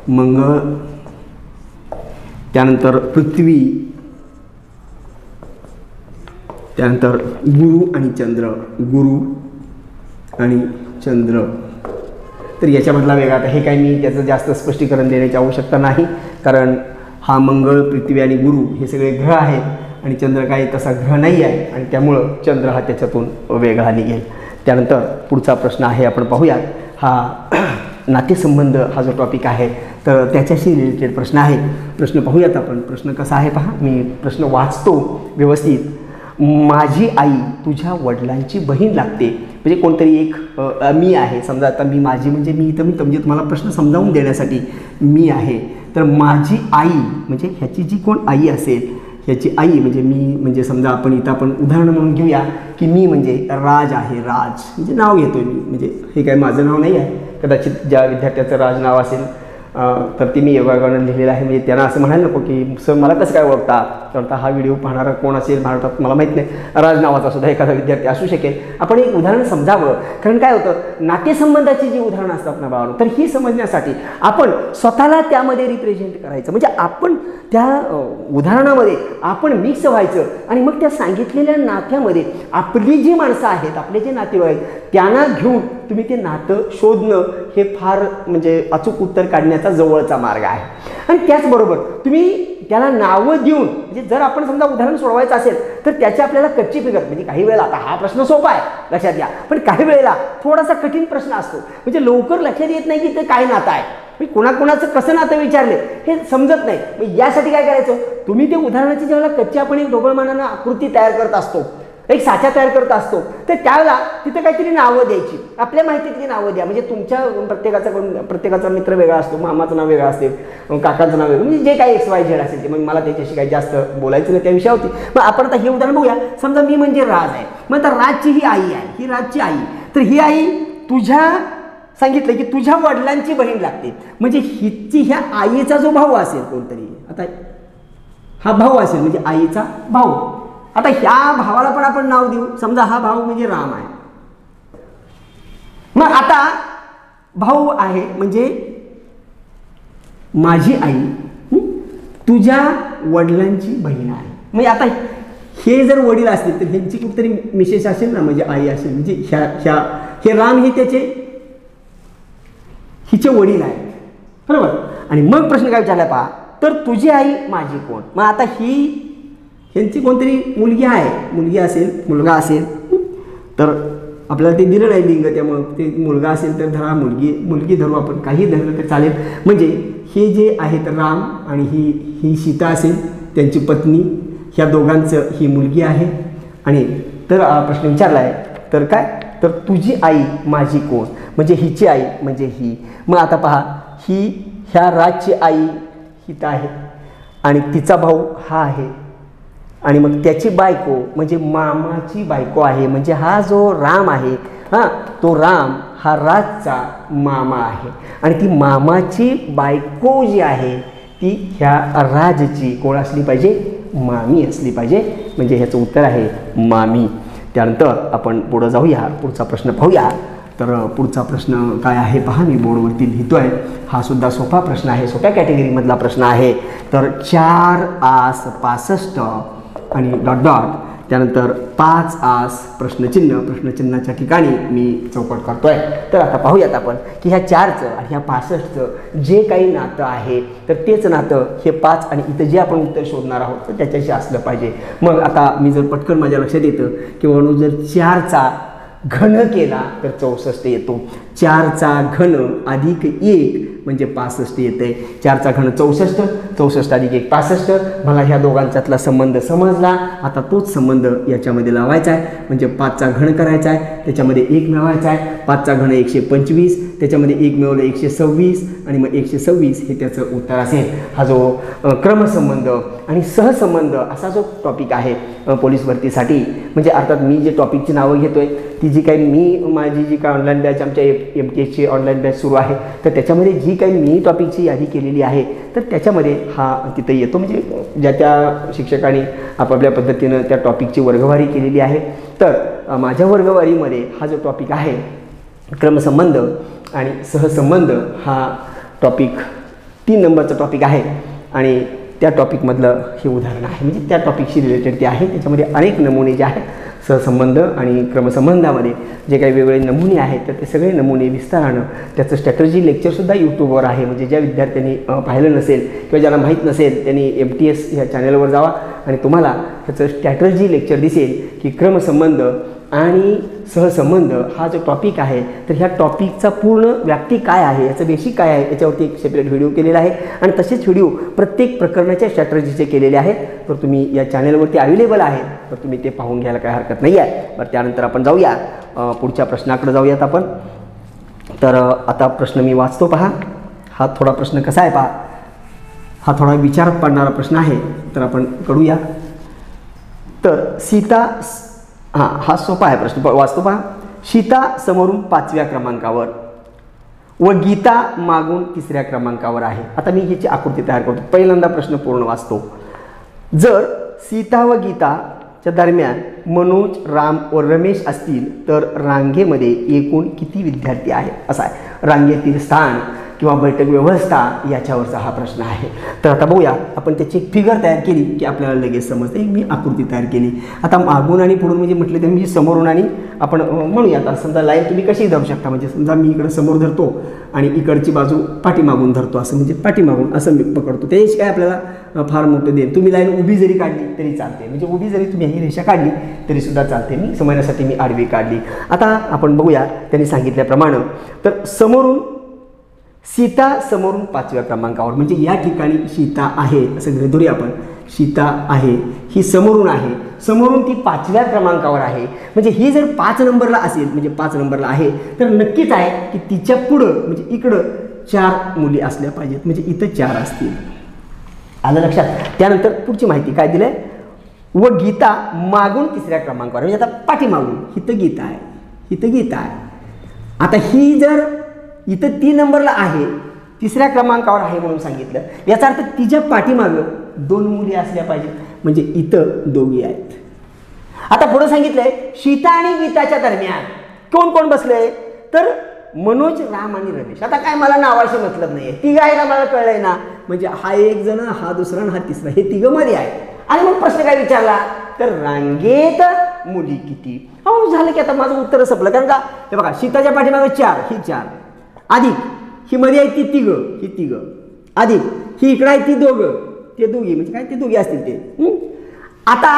मंगळ, त्यानंतर पृथ्वी, त्यानंतर गुरु आणि चंद्र. तर याच्यामधला वेगळा, आता हे काय मी त्याचं जास्त स्पष्टीकरण देण्याची आवश्यकता नाही, कारण हा मंगळ, पृथ्वी आणि गुरु हे सगळे ग्रह आहेत आणि चंद्र काही तसा ग्रह नाही आहे, आणि त्यामुळं चंद्र हा त्याच्यातून वेगळा निघेल. त्यानंतर पुढचा प्रश्न आहे, आपण पाहूयात. हा नातेसंबंध हा जो टॉपिक आहे, तर त्याच्याशी रिलेटेड प्रश्न आहे. प्रश्न पाहूयात आपण. प्रश्न कसा आहे पहा, मी प्रश्न वाचतो व्यवस्थित. माझी आई तुझ्या वडिलांची बहीण लागते. म्हणजे कोणतरी एक मी आहे, समजा आता मी माझी म्हणजे मी इथं म्हणजे तुम्हाला प्रश्न समजावून देण्यासाठी मी आहे. तर माझी आई म्हणजे ह्याची जी कोण आई असेल, ह्याची आई म्हणजे मी, म्हणजे समजा आपण उदाहरण म्हणून घेऊया की मी म्हणजे राज आहे. राज म्हणजे नाव घेतोय मी, म्हणजे हे काय माझं नाव नाही आहे. कदाचित ज्या विद्यार्थ्याचं राज नाव असेल तर ते मी योगायोगानं लिहिलेलं आहे. म्हणजे त्यांना असं म्हणायला नको की सर मला कसं काय ओळखता, तर आता हा व्हिडिओ पाहणारा कोण असेल महाराष्ट्रात मला माहीत नाही. राज नावाचा सुद्धा एखादा विद्यार्थी असू शकेल. आपण एक उदाहरण समजावं, कारण काय होतं, नातेसंबंधाची जी उदाहरणं असतात ना बाळांनो, तर ही समजण्यासाठी आपण स्वतःला त्यामध्ये रिप्रेझेंट करायचं. म्हणजे आपण त्या उदाहरणामध्ये आपण मिक्स व्हायचं आणि मग त्या सांगितलेल्या नात्यामध्ये आपली जी माणसं आहेत, आपले जे नातेवाईक, त्यांना घेऊन तुम्ही ते नातं शोधणं हे फार म्हणजे अचूक उत्तर काढण्याचा जवळचा मार्ग आहे. आणि त्याचबरोबर तुम्ही त्याला नावं देऊन, म्हणजे जर आपण समजा उदाहरण सोडवायचं असेल तर त्याची आपल्याला कच्ची फिगर, म्हणजे काही वेळेला आता हा प्रश्न सोपा आहे लक्षात घ्या, पण काही वेळेला थोडासा कठीण प्रश्न असतो. म्हणजे लवकर लक्षात येत नाही की ते काय नातं आहे, म्हणजे कोणाकोणाचं कसं नातं विचारले हे समजत नाही. मग यासाठी काय करायचं, तुम्ही ते उदाहरणाची ज्यावेळेला कच्ची आपण एक ढोबळमानानं आकृती तयार करत असतो, एक साचा तयार करत असतो, तर त्यावेळेला तिथे काहीतरी नावं द्यायची, आपल्या माहितीतली नावं द्या. म्हणजे तुमच्या प्रत्येकाचा मित्र वेगळा असतो, मामाचं नाव वेगळं असते, काकाचं नाव वेगळं, म्हणजे जे काही XYZ असेल ते. मग मला त्याच्याशी काही जास्त बोलायचं नाही त्या विषयावरती. मग आपण आता हे उदाहरण बघूया. समजा मी म्हणजे राज आहे, मग आता राजची ही आई आहे, ही राजची आई. तर ही आई तुझ्या सांगितलं की तुझ्या वडिलांची बहीण लागते, म्हणजे हिची ह्या आईचा जो भाऊ असेल कोणतरी, आता हा भाऊ असेल म्हणजे आईचा भाऊ. आता ह्या भावाला पण आपण नाव देऊ, समजा हा भाऊ म्हणजे राम आहे. मग आता भाऊ आहे म्हणजे माझी आई तुझ्या वडिलांची बहीण आहे. म्हणजे आता हे जर वडील असतील तर ह्यांची कुठेतरी मिसेस असेल ना, म्हणजे आई असेल, म्हणजे हे राम हे हिचे वडील आहेत, बरोबर. आणि मग प्रश्न काय विचारला पहा, तर तुझी आई माझी कोण. मग आता ह्यांची कोणतरी मुलगी आहे, मुलगी असेल, मुलगा असेल, तर आपल्याला ते दिलं नाही लिंग, त्यामुळं ते मुलगा असेल तर धरा, मुलगी धरू आपण, काही धरलं तर चालेल. म्हणजे हे जे आहेत राम आणि ही सीता असेल त्यांची पत्नी, ह्या दोघांचं ही मुलगी आहे. आणि तर प्रश्न विचारला आहे, तर काय, तर तुझी आई माझी कोण, म्हणजे हिची आई म्हणजे ही. मग आता पहा, ह्या राजची आई हिता आहे आणि तिचा भाऊ हा आहे, आणि मग त्याची बायको म्हणजे मामाची बायको आहे. म्हणजे हा जो राम आहे, तो राम हा राजचा मामा आहे, आणि ती मामाची बायको जी आहे ती ह्या राजची कोण असली पाहिजे, मामी असली पाहिजे. म्हणजे ह्याचं उत्तर आहे मामी. त्यानंतर आपण पुढं जाऊया, पुढचा प्रश्न पाहूया. तर पुढचा प्रश्न काय आहे पहा, मी बोर्डवरती लिहितोय. हा सुद्धा सोपा प्रश्न आहे, सोप्या कॅटेगरीमधला प्रश्न आहे. तर 4 आस 65 आणि डॉट डॉट, त्यानंतर 5 आस प्रश्नचिन्ह, प्रश्नचिन्हाच्या ठिकाणी मी चौकट करतोय. तर आता पाहूयात आपण की ह्या 4चं आणि ह्या 65चं जे काही नातं आहे तर तेच नातं हे 5 आणि इथं जे आपण उत्तर शोधणार आहोत तर त्याच्याशी असलं पाहिजे. मग आता मी जर पटकन माझ्या लक्षात येतं की म्हणून जर 4चा घन केला तर 64 येतो. 4चा घन अधिक 1 म्हणजे 65 येते. 4चा घन 64, 64 अधिक 1 65. मला ह्या दोघांच्यातला संबंध समजला. आता तोच संबंध याच्यामध्ये लावायचा आहे, म्हणजे 5चा घन करायचा आहे, त्याच्यामध्ये 1 मिळवायचा आहे. 5चा घन 125, त्याच्यामध्ये 1 मिळवलं 126 आणि मग 126 हे त्याचं उत्तर असेल. हा जो क्रमसंबंध आणि सहसंबंध असा जो टॉपिक आहे पोलीस भरतीसाठी, म्हणजे अर्थात मी जे टॉपिकची नावं घेतोय ती जी काही मी माझी जी काय ऑनलाईन बॅच आमच्या MTSची ऑनलाईन बॅच सुरू आहे तर त्याच्यामध्ये जी काही मी टॉपिकची यादी केलेली आहे तर त्याच्यामध्ये हा तिथं येतो. म्हणजे ज्या त्या शिक्षकांनी आपापल्या पद्धतीनं त्या टॉपिकची वर्गवारी केलेली आहे. तर माझ्या वर्गवारीमध्ये हा जो टॉपिक आहे क्रमसंबंध आणि सहसंबंध हा टॉपिक 3 नंबरचा टॉपिक आहे आणि त्या टॉपिकमधलं हे उदाहरण आहे. म्हणजे त्या टॉपिकशी रिलेटेड ते आहे. त्याच्यामध्ये अनेक नमुने जे आहेत सहसंबंध आणि क्रमसंबंधामध्ये जे काही वेगवेगळे नमुने आहेत तर ते सगळे नमुने विस्तारानं त्याचं स्ट्रॅटर्जी लेक्चरसुद्धा यूट्यूबवर आहे. म्हणजे ज्या विद्यार्थ्यांनी पाहिलं नसेल किंवा ज्यांना माहीत नसेल त्यांनी MTS ह्या चॅनलवर जावा आणि तुम्हाला त्याचं स्ट्रॅटर्जी लेक्चर दिसेल की क्रमसंबंध आणि सहसंबंध हा जो टॉपिक आहे तर ह्या टॉपिकचा पूर्ण व्याप्ती काय आहे, याचं बेसिक काय आहे याच्यावरती एक सेपरेट व्हिडिओ केलेला आहे आणि तसेच व्हिडिओ प्रत्येक प्रकरणाच्या स्ट्रॅटर्जीचे केलेले आहेत. तर तुम्ही या चॅनलवरती अवेलेबल आहेत तर तुम्ही ते पाहून घ्यायला काही हरकत नाही आहे. बरं, त्यानंतर आपण जाऊया पुढच्या प्रश्नाकडे जाऊयात आपण. तर आता प्रश्न मी वाचतो पहा. हा थोडा प्रश्न कसा आहे पहा, हा थोडा विचारात पडणारा प्रश्न आहे. तर आपण करूया. तर सीता, हा सोपा आहे प्रश्न, वाचतो पहा. सीता समोरून 5व्या क्रमांकावर व गीता मागून 3ऱ्या क्रमांकावर आहे. आता मी ह्याची आकृती तयार करतो. पहिल्यांदा प्रश्न पूर्ण वाचतो. जर सीता व गीताच्या दरम्यान मनोज, राम व रमेश असतील तर रांगेमध्ये एकूण किती विद्यार्थी आहेत असा आहे. रांगेतील स्थान किंवा बैठक व्यवस्था याच्यावरचा हा प्रश्न आहे. तर आता बघूया, आपण त्याची एक फिगर तयार केली की आपल्याला लगेच समजते. मी आकृती तयार केली. आता मागून आणि पुढून म्हणजे म्हटलं तर मी समोरून आणि आपण म्हणूया आता समजा लाईन तुम्ही कशी धरू शकता. म्हणजे समजा मी इकडं समोर धरतो आणि इकडची बाजू पाठीमागून धरतो, असं म्हणजे पाठीमागून असं मी पकडतो. त्याची काय आपल्याला फार मोठं देईल. तुम्ही लाईन उभी जरी काढली तरी चालते, म्हणजे उभी जरी तुम्ही ही रेषा काढली तरी सुद्धा चालते. मी समजण्यासाठी मी आडवी काढली. आता आपण बघूया त्यांनी सांगितल्याप्रमाणे. तर समोरून सीता समोरून 5व्या क्रमांकावर, म्हणजे या ठिकाणी सीता आहे असं गृहीत धरूया आपण. सीता आहे, ही समोरून आहे, समोरून ती 5व्या क्रमांकावर आहे. म्हणजे ही जर 5 नंबरला असेल, म्हणजे 5 नंबरला आहे तर नक्कीच आहे की तिच्या पुढं म्हणजे इकडं 4 मुली असल्या पाहिजेत. म्हणजे इथं 4 असतील. आलं लक्षात. त्यानंतर पुढची माहिती काय दिलंय, व गीता मागून 3ऱ्या क्रमांकावर, म्हणजे आता पाठीमागून इथं गीता आहे, इथं गीता आहे. आता ही जर इथं 3 नंबरला आहे, 3ऱ्या क्रमांकावर आहे म्हणून सांगितलं, याचा अर्थ तिच्या पाठीमागं 2 मुली असल्या पाहिजेत. म्हणजे इथं दोघी आहेत. आता पुढे सांगितलंय सीता आणि गीताच्या दरम्यान कोण कोण बसलंय, तर मनोज, राम आणि रमेश. आता काय मला नावाशी मतलब नाहीये, तिघं आहे ना, मला कळलंय ना. म्हणजे हा एक जण, हा दुसरा आणि हा तिसरा, हे तिघं मध्ये आहे. आणि मग प्रश्न काय विचारला, तर रांगेत मुली किती. हो झालं की आता माझं उत्तर संपलं. कारण का हे बघा, सीताच्या पाठीमागे 4, ही 4 अधिक ही मध्ये आहे ती तिघं, ही तिघं अधिक ही इकडं आहे ती दोघं, ते दोघी, म्हणजे काय ते दोघी असतील ते. आता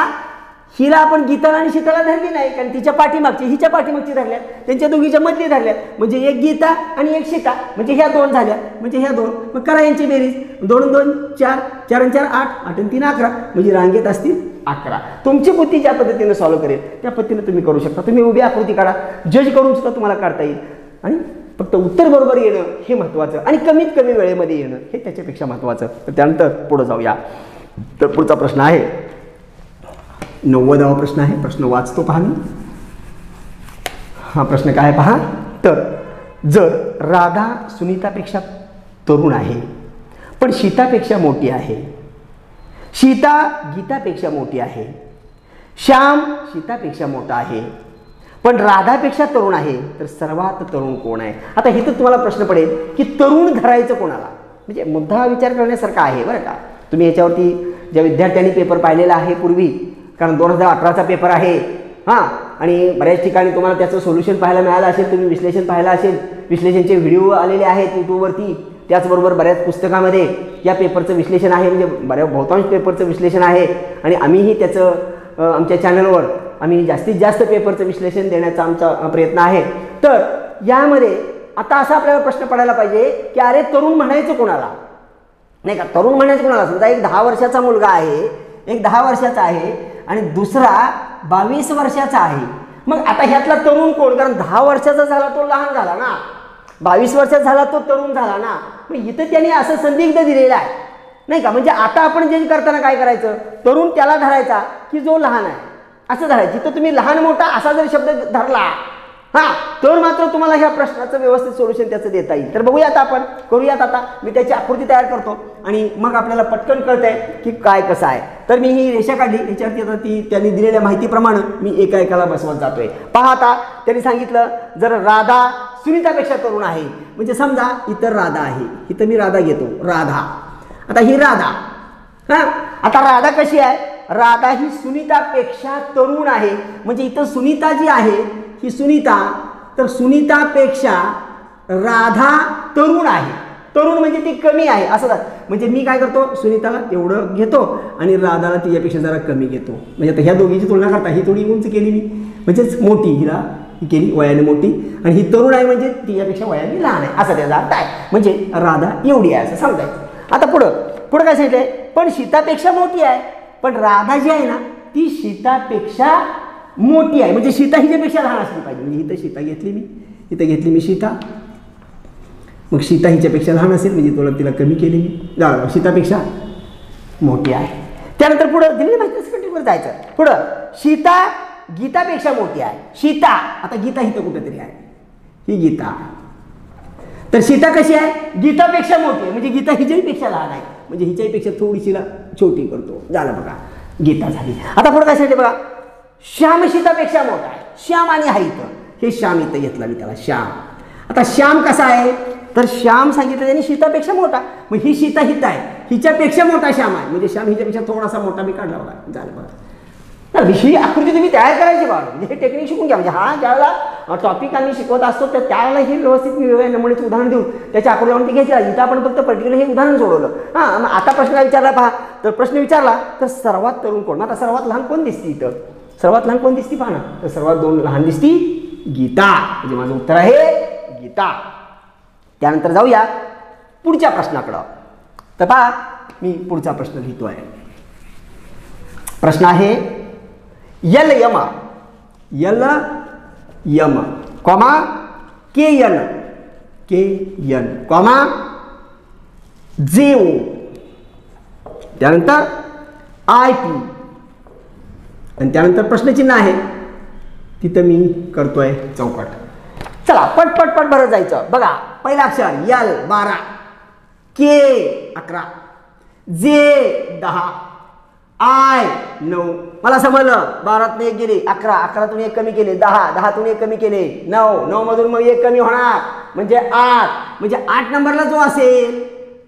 हिला आपण गीताला आणि सीताला धरली नाही, कारण तिच्या पाठीमागची हिच्या पाठीमागची धरल्यात, त्यांच्या दोघीच्या मधली धरल्यात. म्हणजे एक गीता आणि एक सीता, म्हणजे ह्या 2 झाल्या, म्हणजे ह्या 2. मग करा यांची बेरीज. 2 2 4, 4 4 8, 8 3 11, म्हणजे रांगेत असतील 11. तुमची बुद्धी ज्या पद्धतीने सॉल्व्ह करेल त्या पद्धतीने तुम्ही करू शकता. तुम्ही उभी आकृती काढा, जज करून सुद्धा तुम्हाला काढता येईल. आणि फक्त उत्तर बरोबर येणं हे महत्त्वाचं आणि कमीत कमी वेळेमध्ये येणं हे त्याच्यापेक्षा महत्त्वाचं. तर त्यानंतर पुढे जाऊया. तर पुढचा प्रश्न आहे 90वा प्रश्न आहे. प्रश्न वाचतो पहा मी. हा प्रश्न काय पहा, तर जर राधा सुनीतापेक्षा तरुण आहे पण सीतापेक्षा मोठी आहे, सीता गीतापेक्षा मोठी आहे, श्याम सीतापेक्षा मोठा आहे, पण राधापेक्षा तरुण आहे तर सर्वात तरुण कोण आहे? आता इथं तुम्हाला प्रश्न पडेल की तरुण धरायचं कोणाला, म्हणजे मुद्दा विचार करण्यासारखा आहे बरं का. तुम्ही याच्यावरती ज्या विद्यार्थ्यांनी पेपर पाहिलेला आहे पूर्वी, कारण 2018चा पेपर आहे हां, आणि बऱ्याच ठिकाणी तुम्हाला त्याचं सोल्युशन पाहायला मिळालं असेल, तुम्ही विश्लेषण पाहिलं असेल, विश्लेषणचे व्हिडिओ आलेले आहेत यूट्यूबवरती. त्याचबरोबर बऱ्याच पुस्तकामध्ये या पेपरचं विश्लेषण आहे, म्हणजे बहुतांश पेपरचं विश्लेषण आहे. आणि आम्हीही त्याचं आमच्या चॅनलवर आम्ही जास्तीत जास्त पेपरचं विश्लेषण देण्याचा आमचा प्रयत्न आहे. तर यामध्ये आता असा आपल्याला प्रश्न पडायला पाहिजे की अरे तरुण म्हणायचं कोणाला, नाही का. तरुण म्हणायचं कोणाला? समजा एक 10 वर्षाचा मुलगा आहे, एक 10 वर्षाचा आहे आणि दुसरा 22 वर्षाचा आहे. मग आता ह्यातला तरुण कोण? कारण 10 वर्षाचा झाला तो लहान झाला ना, 22 वर्षाचा झाला तो तरुण झाला ना. मग इथं त्याने असं संदिग्ध दिलेलं आहे, नाही का. म्हणजे आता आपण जज करताना काय करायचं, तरुण त्याला धरायचा की जो लहान आहे असं धरायचं. तर तुम्ही लहान मोठा असा जर शब्द धरला हां, तर मात्र तुम्हाला ह्या प्रश्नाचं व्यवस्थित सोल्युशन त्याचं देता येईल. तर बघूयात आपण, करूयात. आता मी त्याची आकृती तयार करतो आणि मग आपल्याला पटकन कळतंय की काय कसं आहे. तर मी ही रेषा काढली, याच्यावरती आता ती त्यांनी दिलेल्या माहितीप्रमाणे मी एका एकाला बसवत जातोय. पहा, आता त्यांनी सांगितलं जर राधा सुनीतापेक्षा तरुण आहे, म्हणजे समजा इतर राधा आहे, इथं मी राधा घेतो, राधा. आता ही राधा हां, आता राधा कशी आहे? राधा ही सुनीतापेक्षा तरुण आहे, म्हणजे इथं सुनीता जी आहे ही सुनीता, तर सुनीतापेक्षा राधा तरुण आहे. तरुण म्हणजे ती कमी आहे असं. म्हणजे मी काय करतो, सुनीताला एवढं घेतो आणि राधाला तिच्यापेक्षा जरा कमी घेतो. म्हणजे आता ह्या दोघींची तुलना करता ही थोडी उंच केली मी, म्हणजेच मोठी हिला ही केली वयाने मोठी, आणि ही तरुण आहे म्हणजे तिच्यापेक्षा वयाने लहान आहे असा त्याचा अर्थ आहे. म्हणजे राधा एवढी आहे असं समजायचं. आता पुढं काय सांगितलंय, पण सीतापेक्षा मोठी आहे. पण राधा जी आहे ना ती सीतापेक्षा मोठी आहे, म्हणजे सीता हिच्यापेक्षा लहान असली पाहिजे. म्हणजे इथं सीता घेतली मी, इथं घेतली मी सीता, मग सीता हिच्यापेक्षा लहान असेल म्हणजे तुला तिला कमी केली मी, सीतापेक्षा मोठी आहे. त्यानंतर पुढं दिलेली माहिती कंटिन्यूवर जायचं. पुढं सीता गीतापेक्षा मोठी आहे. सीता, आता गीता हिथं कुठेतरी आहे, ही गीता. तर सीता कशी आहे? गीतापेक्षा मोठी आहे, म्हणजे गीता हिच्याहीपेक्षा लहान आहे, म्हणजे हिच्याहीपेक्षा थोडीशीला छोटी करतो. झालं बघा, गीता झाली. आता पुढे काय सांगितलं बघा, श्याम सीतापेक्षा मोठा आहे. श्याम आणि हा इथं, हे श्याम इथं घेतला मी त्याला, श्याम. आता श्याम कसा आहे? तर श्याम सांगितलं त्यांनी सीतापेक्षा मोठा, मग ही सीता हित आहे, हिच्यापेक्षा मोठा श्याम आहे, म्हणजे श्याम हिच्यापेक्षा थोडासा मोठा मी काढला बघा. झालं बघा. तर ही आकृती तुम्ही तयार करायची बघा, म्हणजे हे टेक्निक शिकून घ्या. म्हणजे हा ज्यावेळेला टॉपिक आम्ही शिकवत असतो तर त्यावेळेला हे व्यवस्थित मी नमुनेचं उदाहरण देऊन त्याच्या आकृती लावून ती घ्यायची. इथं आपण फक्त पर्टिक्युलर हे उदाहरण सोडवलं. हां, मग आता प्रश्न विचारला पहा. तर प्रश्न विचारला तर सर्वात तरुण कोण? आता सर्वात लहान कोण दिसते इथं? सर्वात लहान कोण दिसती पहा ना, तर सर्वात लहान दिसती गीता, म्हणजे माझं उत्तर आहे गीता. त्यानंतर जाऊया पुढच्या प्रश्नाकडं. तर पहा, मी पुढचा प्रश्न लिहितोय. प्रश्न आहे L M, L M comma K N comma J O, त्यानंतर आय पी, आणि त्यानंतर प्रश्नचिन्ह आहे, तिथं मी करतोय चौकट. चला पट भरत जायचं. बघा, पहिला अक्षर यल 12, के 11, जे 10, आय 9. मला समजलं, 12तून 1 गेले, 11, 11तून 1 कमी केले, 10, 10तून 1 कमी केले, 9, 9 मधून मग 1 कमी होणार म्हणजे 8. म्हणजे 8 नंबरला जो असेल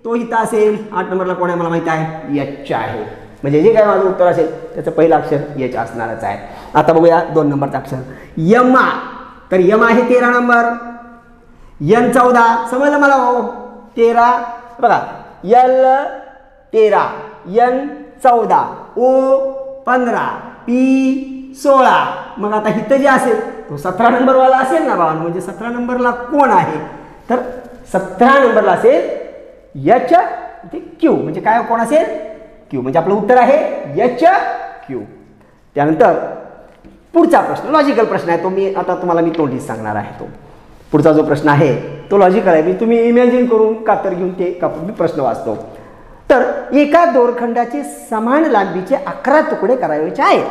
तो इथं असेल. 8 नंबरला कोण आहे मला माहिती आहे, एच आहे. म्हणजे जे काय माझं उत्तर असेल त्याचं पहिलं अक्षर एच असणारच आहे. आता बघूया 2 नंबरचं अक्षर यमा. तर यम आहे 13 नंबर, यन 14. समजलं मला हो, 13 बघा, यल 13, यन 14, ओ 15, पी 16. मग आता इथं जे असेल तो 17 नंबरवाला असेल ना बाबा. म्हणजे 17 नंबरला कोण आहे? तर 17 नंबरला असेल एच क्यू. म्हणजे काय कोण असेल? क्यू. म्हणजे आपलं उत्तर आहे एच क्यू. त्यानंतर पुढचा प्रश्न लॉजिकल प्रश्न आहे, तो मी आता तुम्हाला मी तोंडीच सांगणार आहे. तो पुढचा जो प्रश्न आहे तो लॉजिकल आहे. मी तुम्ही इमॅजिन करून कातर घेऊन ते मी प्रश्न वाचतो. तर एका दोरखंडाचे समान लांबीचे 11 तुकडे करायचे आहेत.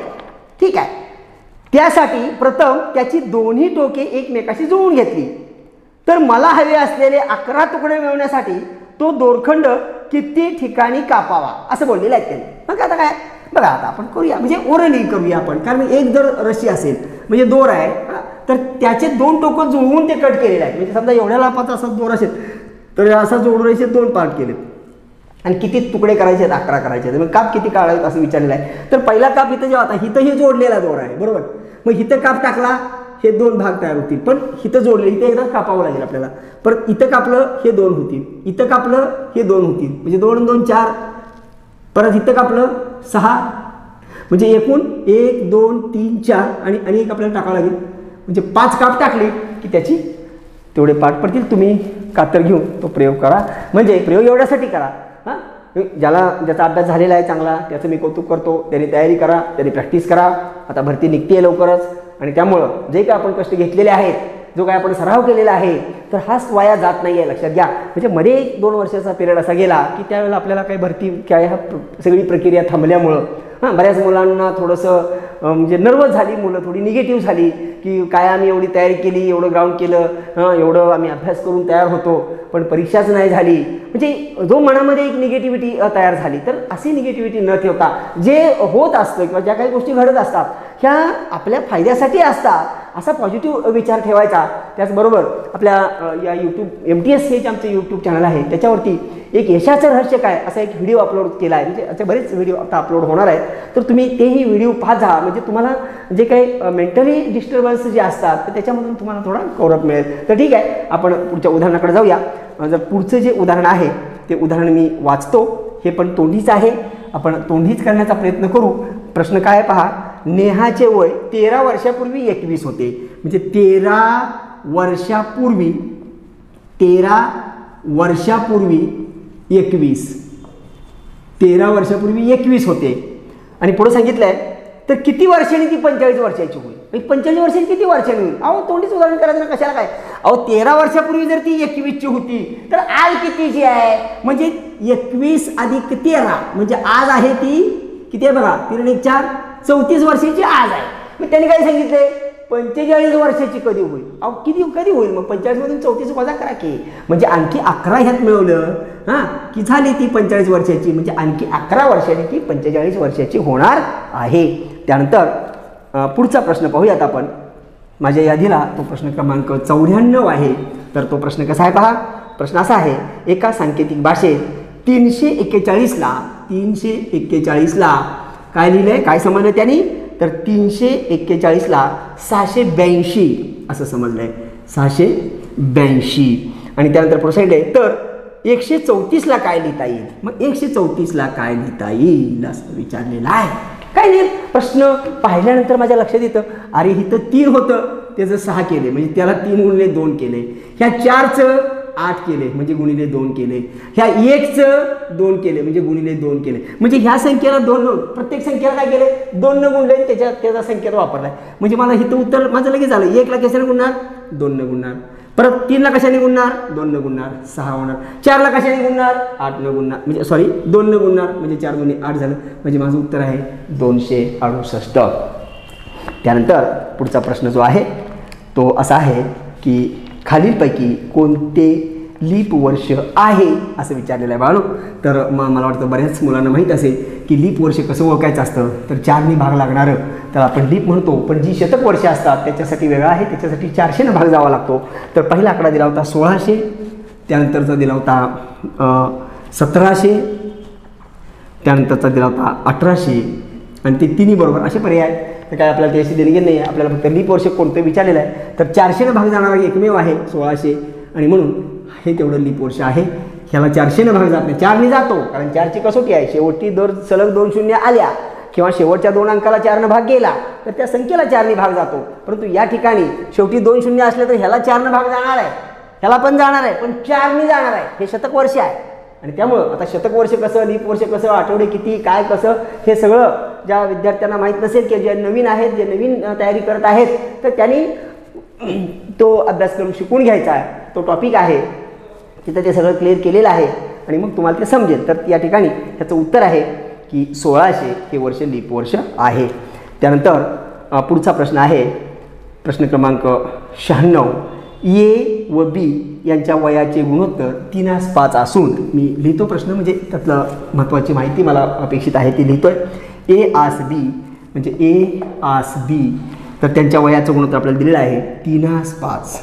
ठीक आहे. त्यासाठी प्रथम त्याची दोन्ही टोके एकमेकाशी जुळवून घेतली. तर मला हवे असलेले 11 तुकडे मिळवण्यासाठी तो दोरखंड किती ठिकाणी कापावा असं बोललेलं आहे त्यांनी. मग आता काय बघा, आता आपण करूया, म्हणजे ओरली करूया आपण. कारण एक जर रशी असेल म्हणजे दोर आहे, तर त्याचे दोन टोकं जुळवून ते कट केलेले आहे. म्हणजे समजा एवढ्या लापाचा असा दोर असेल तर असा जोडून असे 2 पार्ट केलेत आणि किती तुकडे करायचे आहेत? 11 करायचे आहेत. मग काप किती काढायचे असं विचारलेलं आहे. तर पहिला काप इथं जेव्हा आता इथं हे जोडलेला दोर आहे बरोबर. मग इथं काप टाकला हे 2 भाग तयार होतील. पण इथं जोडले इथं एकदा कापावं लागेल आपल्याला. परत इथं कापलं हे 2 होतील, इथं कापलं हे 2 होतील, म्हणजे 2 आणि 2 4. परत इथं कापलं 6, म्हणजे एकूण 1 2 3 4 आणि एक आपल्याला टाकावं लागेल. म्हणजे 5 काप टाकले की त्याची तेवढे पाठ पडतील. तुम्ही कातर घेऊन तो प्रयोग करा. म्हणजे प्रयोग एवढ्यासाठी करा हां, ज्याचा अभ्यास झालेला आहे चांगला त्याचं मी कौतुक करतो. त्यांनी तयारी करा, त्यांनी प्रॅक्टिस करा. आता भरती निघते आहे लवकरच आणि त्यामुळं जे काय आपण कष्ट घेतलेले आहेत, जो काय आपण सराव केलेला आहे, तर हाच वाया जात नाही आहे, लक्षात घ्या. म्हणजे मध्ये 2 वर्षाचा पिरियड असा गेला की त्यावेळेला आपल्याला काही भरती काय सगळी प्रक्रिया थांबल्यामुळं बऱ्याच मुलांना थोडंसं म्हणजे नर्वस झाली, मुलं थोडी निगेटिव्ह झाली की काय आम्ही एवढी तयारी केली, एवढं ग्राउंड केलं, एवढं आम्ही अभ्यास करून तयार होतो पण परीक्षाच नाही झाली. म्हणजे जो मनामध्ये एक निगेटिव्हिटी तयार झाली. तर अशी निगेटिव्हिटी न ठेवता जे होत असतं किंवा ज्या काही गोष्टी घडत असतात ह्या आपल्या फायद्यासाठी असतात असा पॉझिटिव्ह विचार ठेवायचा. त्याचबरोबर आपल्या या यूट्यूब MTS हे जे आमचं यूट्यूब चॅनल आहे त्याच्यावरती एक यशाचं रहस्य काय असा एक व्हिडिओ अपलोड केला आहे. म्हणजे असे बरेच व्हिडिओ आता अपलोड होणार आहेत, तर तुम्ही तेही व्हिडिओ पाहा. म्हणजे तुम्हाला जे काही मेंटली डिस्टर्बन्स जे असतात तर त्याच्यामधून तुम्हाला थोडा कव्हरअप मिळेल. तर ठीक आहे, आपण पुढच्या उदाहरणाकडे जाऊया. जर पुढचं जे उदाहरण आहे ते उदाहरण मी वाचतो. हे पण तोंडीच आहे, आपण तोंडीच करण्याचा प्रयत्न करू. प्रश्न काय पहा, नेहाचे वय 13 वर्षापूर्वी 21 होते. म्हणजे 13 वर्षापूर्वी 21 13 वर्षापूर्वी 21 होते आणि पुढे सांगितलंय तर किती वर्षांनी ती 45 वर्षाची होईल. 45 वर्षांनी किती वर्षांनी होईल? अहो तोंडीच उदाहरण करायचं ना, कशाला काय. अहो 13 वर्षापूर्वी जर ती 21ची होती तर आज कितीची आहे? म्हणजे 21 अधिक 13 म्हणजे आज आहे ती किती आहे बघा, 3 आणि 4 34 वर्षाची आज आहे. मग त्यांनी काय सांगितलंय 45 वर्षाची कधी होईल. अहो कधी होईल? मग 45 मधून 34 वजा करा की, म्हणजे आणखी 11 ह्यात मिळवलं हां की झाली ती 45 वर्षाची. म्हणजे आणखी 11 वर्षांनी ती 45 वर्षाची होणार आहे. त्यानंतर पुढचा प्रश्न पाहूयात आपण. माझ्या यादीला तो प्रश्न क्रमांक 94 आहे. तर तो प्रश्न कसा आहे पहा. प्रश्न असा आहे, एका सांकेतिक भाषेत 341ला काय लिहिलंय, काय समजलं त्यांनी? तर 341ला 682 असं समजलंय, 682. आणि त्यानंतर प्रोसाईड आहे तर 134ला काय लिहिता येईल? मग 134ला काय लिहिता येईल असं विचारलेलं आहे. काय नाही, प्रश्न पाहिल्यानंतर माझ्या लक्षात येतं अरे इथं 3 होतं त्याचं 6 केले म्हणजे त्याला 3 गुणिले 2 केले. ह्या 4चं 8 केले म्हणजे गुणिले 2 केले. ह्या 1चं 2 केले म्हणजे गुणिले 2 केले. म्हणजे ह्या संख्येला 2 प्रत्येक संख्येला काय केले 2 न गुणले त्याचा संख्येला वापरलाय. म्हणजे मला इथं उत्तर माझं लगेच आलं. 1ला कशाने गुणणार? 2 न गुणणार. परत 3ला कशाने गुणणार? 2 न गुणणार, 6 होणार. 4ला कशाने गुणणार? 8 न गुणणार, म्हणजे सॉरी 2 न गुणणार म्हणजे 4 गुणिले 8 झालं. म्हणजे माझं उत्तर आहे 268. त्यानंतर पुढचा प्रश्न जो आहे तो असा आहे की खालीलपैकी कोणते लीप वर्ष आहे असं विचारलेलं आहे बाळू. तर मला वाटतं बऱ्याच मुलांना माहीत असेल की लीप वर्ष कसं ओळखायचं असतं. तर 4नी भाग लागणारं तर आपण लीप म्हणतो, पण जी शतक वर्ष असतात त्याच्यासाठी वेगळा आहे, त्याच्यासाठी 400 भाग जावा लागतो. तर पहिला आकडा दिला होता 1600, त्यानंतरचा दिला होता 1700, त्यानंतरचा दिला होता 1800 आणि ते तिन्ही बरोबर असे पर्याय. तर काय आपल्याला त्याशी देणगी नाही आहे, आपल्याला फक्त लीप वर्ष कोणतं विचारलेलं आहे. तर 400 भाग जाणारा एकमेव आहे 1600 आणि म्हणून हे तेवढं लीप वर्ष आहे. ह्याला 400 भाग जात नाही, 4नी जातो कारण 4ची कसोटी आहे. शेवटी सलग 2 शून्य आल्या किंवा शेवटच्या 2 अंकाला 4नं भाग गेला तर त्या संख्येला 4नी भाग जातो. परंतु या ठिकाणी शेवटी 2 शून्य असले तर ह्याला 4नं भाग जाणार आहे, ह्याला पण जाणार आहे, पण 4नी जाणार आहे. हे शतक वर्ष आहे आणि त्यामुळं आता शतक वर्ष कसं, लीप वर्ष कसं, आठवडे किती, काय कसं, हे सगळं ज्या विद्यार्थ्यांना माहीत नसेल किंवा जे नवीन आहेत, जे नवीन तयारी करत आहेत तर त्यांनी तो अभ्यासक्रम शिकून घ्यायचा आहे. तो टॉपिक आहे तिथं ते सगळं क्लिअर केलेलं आहे आणि मग तुम्हाला ते समजेल. तर या ठिकाणी ह्याचं उत्तर आहे की 1600 हे वर्ष लीप वर्ष आहे. त्यानंतर पुढचा प्रश्न आहे प्रश्न क्रमांक 96. ए व बी यांच्या वयाचे गुणोत्तर 3:5 असून मी लिहितो प्रश्न, म्हणजे त्यातलं महत्त्वाची माहिती मला अपेक्षित आहे ती लिहितोय. ए आस बी म्हणजे ए आस बी तर त्यांच्या वयाचं गुणोत्तर आपल्याला दिलेलं आहे 3:5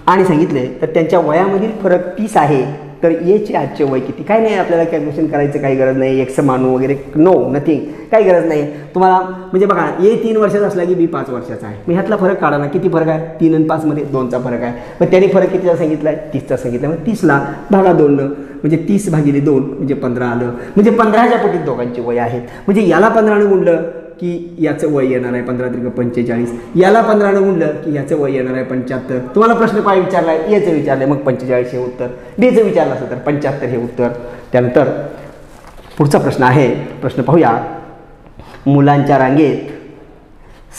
आणि सांगितले तर त्यांच्या वयामधील फरक 30 आहे, तर एचे आजचे वय किती? काय नाही, आपल्याला कॅल्क्युलेशन करायचं काही गरज नाही, एक्स मानू वगैरे, नो नथिंग, काही गरज नाही तुम्हाला. म्हणजे बघा ए 3 वर्षाचा असला की बी 5 वर्षाचा आहे, मग ह्यातला फरक काढा ना, किती फरक आहे? 3 आणि 5 मध्ये 2चा फरक आहे, मग त्याने फरक कितीचा सांगितला आहे? 30चा सांगितला, मग 30ला भागा 2 म्हणजे 30 भागिले 2 म्हणजे 15 आलं, म्हणजे 15च्या पटीत दोघांची वय आहेत. म्हणजे याला 15ने गुणलं की याचं वय येणार आहे 15 त्रिक 45, याला 15ने गुणलं की याचं वय येणार आहे 75. तुम्हाला प्रश्न काय विचारला आहे? एचं विचारलं, मग 45 हे उत्तर, बीचं विचारलं असं तर 75 हे उत्तर. त्यानंतर पुढचा प्रश्न आहे, प्रश्न पाहूया. मुलांच्या रांगेत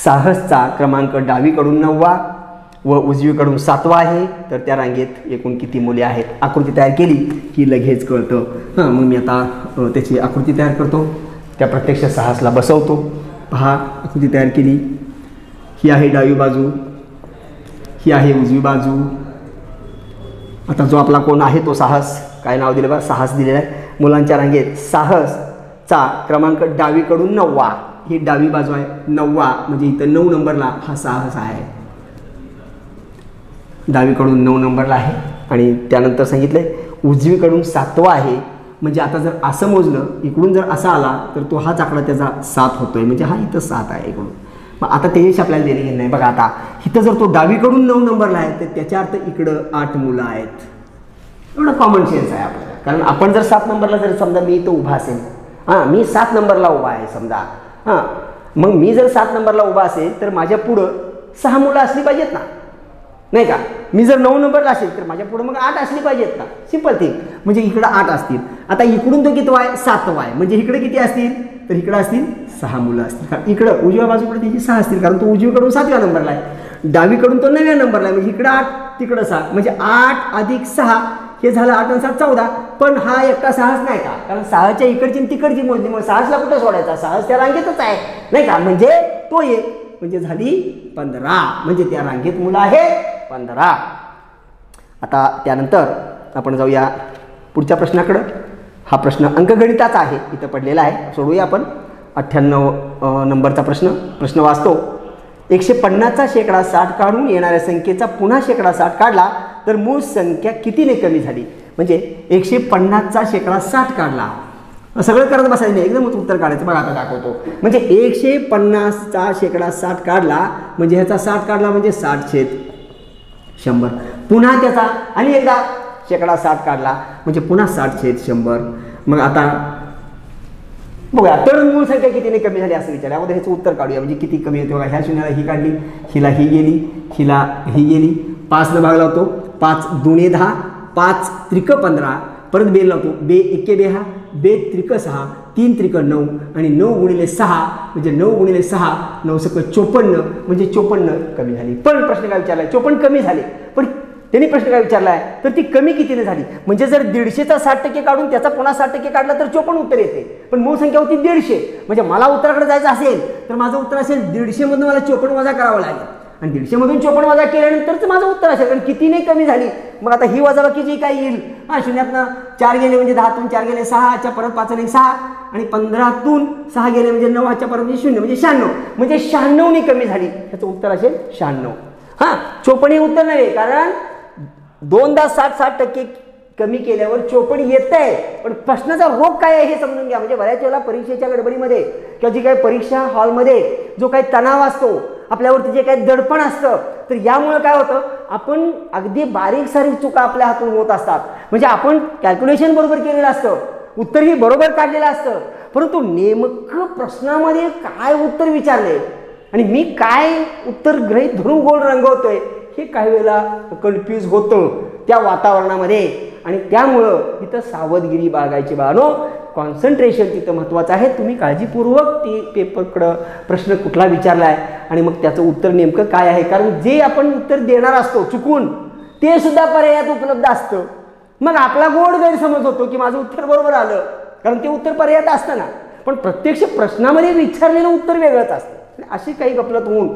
साहसचा क्रमांक डावीकडून 9वा व उजवीकडून 7वा आहे, तर त्या रांगेत एकूण किती मुले आहेत? आकृती तयार केली की लगेच कळतं. मग मी आता त्याची आकृती तयार करतो, त्या प्रत्यक्ष साहसला बसवतो. पहा, आकृती तयार केली, ही आहे डावी बाजू, ही आहे उजवी बाजू. आता जो आपला कोण आहे तो साहस, काय नाव दिलं बघा, साहस दिलेलं आहे. मुलांच्या रांगेत साहसचा क्रमांक डावीकडून 9वा, ही डावी बाजू आहे, 9वा म्हणजे इथं 9 नंबरला हा साहस आहे, डावीकडून 9 नंबरला आहे. आणि त्यानंतर सांगितलंय उजवीकडून 7वा आहे, म्हणजे आता जर असं मोजलं, इकडून जर असा आला तर तो हाच आकडा त्याचा 7 होतोय, म्हणजे हा इथं 7 आहे इकडून. मग आता त्याच्याशी आपल्याला देणे घेणे नाही. बघा आता इथं जर तो डावीकडून 9 नंबरला आहे तर त्याच्या अर्थ इकडं 8 मुलं आहेत. एवढं कॉमन सेन्स आहे आपल्याला, कारण आपण जर 7 नंबरला जर समजा मी इथं उभा असेल, मी 7 नंबरला उभा आहे समजा, मग मी जर 7 नंबरला उभा असेल तर माझ्या पुढं 6 मुलं असली पाहिजेत ना, नाही का? मी जर 9 नंबरला असेल तर माझ्या पुढे मग 8 असली पाहिजेत ना, सिंपल थिंग. म्हणजे इकडं 8 असतील. आता इकडून तो किती आहे? 7वा आहे, म्हणजे इकडे किती असतील? तर इकडं असतील 6 मुलं असतील. कारण इकडं उजव्या बाजूकडे त्याची 6 असतील, कारण तो उजवीकडून 7व्या नंबरला आहे, डावीकडून तो 9व्या नंबरला आहे, म्हणजे इकडं 8 तिकडं 6, म्हणजे 8 अधिक 6 हे झालं 8 आणि 7 14. पण हा एकटा साहस नाही का, कारण 6च्या इकडची आणि तिकडची मोजली, मग साहसला कुठं सोडायचा? साहस त्या रांगेतच आहे, नाही का? म्हणजे तो एक, म्हणजे झाली 15, म्हणजे त्या रांगेत मुलं आहेत 15. आता त्यानंतर आपण जाऊया पुढच्या प्रश्नाकडं. हा प्रश्न अंकगणिताचा आहे, इथं पडलेला आहे, सोडूया आपण. 98 नंबरचा प्रश्न वाचतो. 150चा शेकडा 60 काढून येणाऱ्या संख्येचा पुन्हा शेकडा 60 काढला तर मूळ संख्या कितीने कमी झाली? म्हणजे 150चा शेकडा 60 काढला, सगळं करत बसायचं नाही, एकदमच उत्तर काढायचं. बघा आता दाखवतो. म्हणजे 150चा शेकडा 60 काढला म्हणजे ह्याचा 60 काढला म्हणजे 60/100. पुन्हा त्याचा आणि एकदा शेकडा 60 काढला म्हणजे पुन्हा 60/100. मग आता बघा, तर मूळ संख्या कितीने कमी झाली असं विचार. अगोदर ह्याचं उत्तर काढूया, म्हणजे किती कमी होते. बघा, ह्या शून्याला ही काढली, हिला ही गेली, हिला ही गेली, 5 न भाग लावतो, 5 दुणे 10, 5 त्रिक 15, परत बेल लावतो, बे एके बेहा, बे त्रिक 6, 3 त्रिक 9 आणि 9 गुणिले 6 म्हणजे 9 गुणिले 6 9 सक 54, म्हणजे 54 कमी झाली. पण प्रश्न काय विचारलाय? 54 कमी झाले, पण त्यांनी प्रश्न काय विचारलाय तर ती कमी कितीने झाली? म्हणजे जर 150चा 60% काढून त्याचा पुन्हा 60% काढला तर 54 उत्तर येते, पण मूळ संख्या होती 150. म्हणजे मला उत्तराकडे जायचं असेल तर माझं उत्तर असेल 150 मधून मला 54 वजा करावं लागेल, आणि 150 मधून 54 वजा केल्यानंतरच माझं उत्तर असेल, कारण कितीने कमी झाली. मग आता ही वजाबाकी जी काय येईल, शून्यातनं 4 गेले म्हणजे 10तून 4 गेले 6, च्या परत 5 आणि 6, आणि 15तून 6 गेले म्हणजे 9, च्या परत म्हणजे 0 म्हणजे 96, म्हणजे 96ने कमी झाली. त्याचं उत्तर असेल 96. 54 हे उत्तर नाही, कारण 2दा 60% कमी केल्यावर 54 येत आहे. पण प्रश्नाचा रोग काय आहे हे समजून घ्या. म्हणजे बऱ्याच वेळेला परीक्षेच्या गडबडीमध्ये किंवा जी काही परीक्षा हॉलमध्ये जो काही तणाव असतो, आपल्यावरती जे काही दडपण असतं, तर यामुळे काय होतं, आपण अगदी बारीक सारीक चुका आपल्या हातून होत असतात. म्हणजे आपण कॅल्क्युलेशन बरोबर केलेलं असतं, उत्तरही बरोबर काढलेलं असतं, परंतु नेमकं प्रश्नामध्ये काय उत्तर विचारले आणि मी काय उत्तर गृहीत धरून गोल रंगवतोय हे काही वेळेला कन्फ्यूज होतं त्या वातावरणामध्ये. आणि त्यामुळं इथं सावधगिरी बाळगायची. बाळानो, कॉन्सन्ट्रेशन तिथं महत्त्वाचं आहे. तुम्ही काळजीपूर्वक ती पेपरकडं प्रश्न कुठला विचारला आहे आणि मग त्याचं उत्तर नेमकं काय आहे, कारण जे आपण उत्तर देणार असतो चुकून ते सुद्धा पर्यायात उपलब्ध असतं. मग आपला गोड गैरसमज होतो की माझं उत्तर बरोबर आलं, कारण ते उत्तर पर्यायात असतं ना, पण प्रत्यक्ष प्रश्नामध्ये विचारलेलं उत्तर वेगळंच असतं. अशी काही गफलत होऊन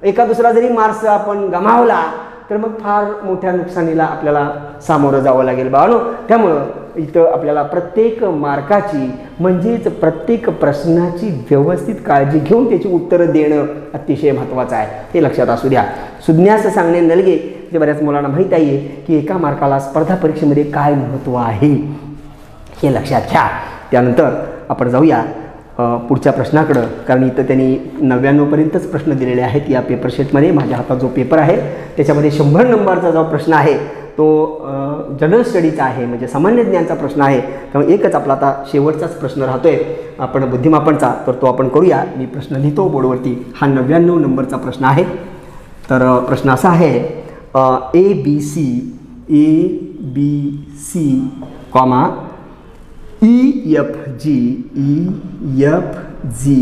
एका दुसरा जरी मार्क्स आपण गमावला तर मग फार मोठ्या नुकसानीला आपल्याला सामोरं जावं लागेल बाळानो. त्यामुळं इथं आपल्याला प्रत्येक मार्काची म्हणजेच प्रत्येक प्रश्नाची व्यवस्थित काळजी घेऊन त्याची उत्तरं देणं अतिशय महत्त्वाचं आहे, हे लक्षात असू द्या. सुज्ञास सांगणे नलगे जे बऱ्याच मुलांना माहीत आहे की एका मार्काला स्पर्धा परीक्षेमध्ये काय महत्त्व आहे हे लक्षात घ्या. त्यानंतर आपण जाऊया पुढच्या प्रश्नाकडं, कारण इथं त्यांनी 99पर्यंतच प्रश्न दिलेले आहेत या पेपर शीटमध्ये. माझ्या हातात जो पेपर आहे त्याच्यामध्ये 100 नंबरचा जो प्रश्न आहे तो जनरल स्टडीचा आहे, म्हणजे सामान्य ज्ञानचा प्रश्न आहे. त्यामुळे एकच आपला आता शेवटचाच प्रश्न राहतोय आपण बुद्धिमापनचा, तर तो आपण करूया. मी प्रश्न लिहितो बोर्डवरती. हा 99 नंबरचा प्रश्न आहे. तर प्रश्न असा आहे, A B C comma E F G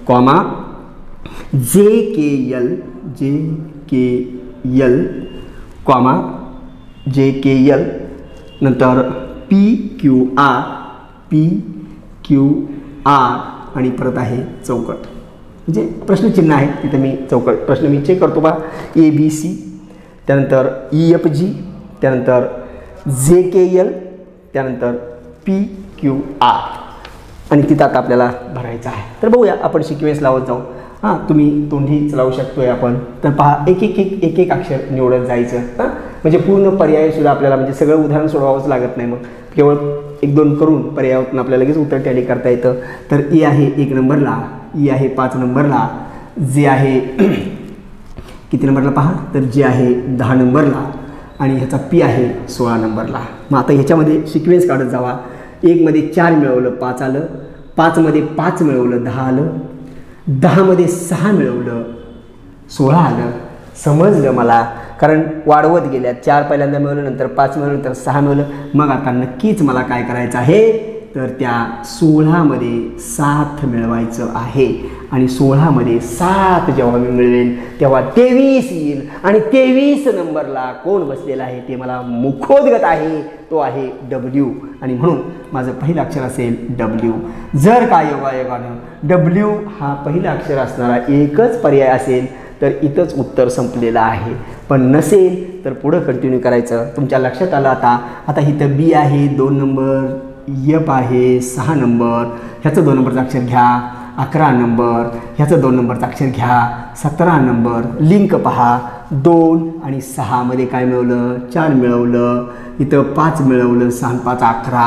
comma J K L comma J K L नंतर पी क्यू आर आणि परत आहे चौकट, म्हणजे प्रश्नचिन्ह आहे तिथे. मी चौकट प्रश्न मी चेक करतो बा. ए बी सी, त्यानंतर ई एफ जी, त्यानंतर जे के यल, त्यानंतर पी क्यू आर आणि तिथं आता आपल्याला भरायचं आहे. तर बघूया आपण सिक्वेन्स लावत जाऊ. हां, तुम्ही तोंडीच लावू शकतोय आपण. तर पहा, एक एक अक्षर निवडत जायचं. हां, म्हणजे पूर्ण पर्यायसुद्धा आपल्याला, म्हणजे सगळं उदाहरण सोडवावंच लागत नाही. मग केवळ 1-2 करून पर्यायातून आपल्याला लगेच उत्तर टॅली करता येतं. तर ई आहे 1 नंबरला, ई आहे 5 नंबरला, जे आहे किती नंबरला पहा, तर जे आहे 10 नंबरला आणि ह्याचा पी आहे 16 नंबरला. मग आता ह्याच्यामध्ये सिक्वेन्स काढत जावा. 1 मध्ये 4 मिळवलं 5 आलं, 5 मध्ये 5 मिळवलं 10 आलं, 10 मध्ये 6 मिळवलं 16 आलं. समजलं मला, कारण वाढवत गेल्या. 4 पहिल्यांदा मिळवलं, नंतर 5 मिळवलं, नंतर 6 मिळवलं. मग आता नक्कीच मला काय करायचं आहे, तर त्या 16 मध्ये 7 मिळवायचं आहे. आणि 16 मध्ये 7 जेव्हा मी मिळवेल तेव्हा 23 येईल. आणि 23 नंबरला कोण बसलेला आहे ते मला मुखोद्गत आहे, तो आहे डब्ल्यू. आणि म्हणून माझं पहिलं अक्षर असेल डब्ल्यू. जर का योगायोगानं डब्ल्यू हा पहिलं अक्षर असणारा एकच पर्याय असेल तर इथंच उत्तर संपलेलं आहे. पण नसेल तर पुढं कंटिन्यू करायचं. तुमच्या लक्षात आलं आता इथं बी आहे 2 नंबर, एफ आहे 6 नंबर, ह्याचं 2 नंबरचं अक्षर घ्या 11 नंबर, ह्याचं 2 नंबरचं अक्षर घ्या 17 नंबर. लिंक पहा, 2 आणि 6 मध्ये काय मिळवलं, 4 मिळवलं. इथं 5 मिळवलं, 6 5 11.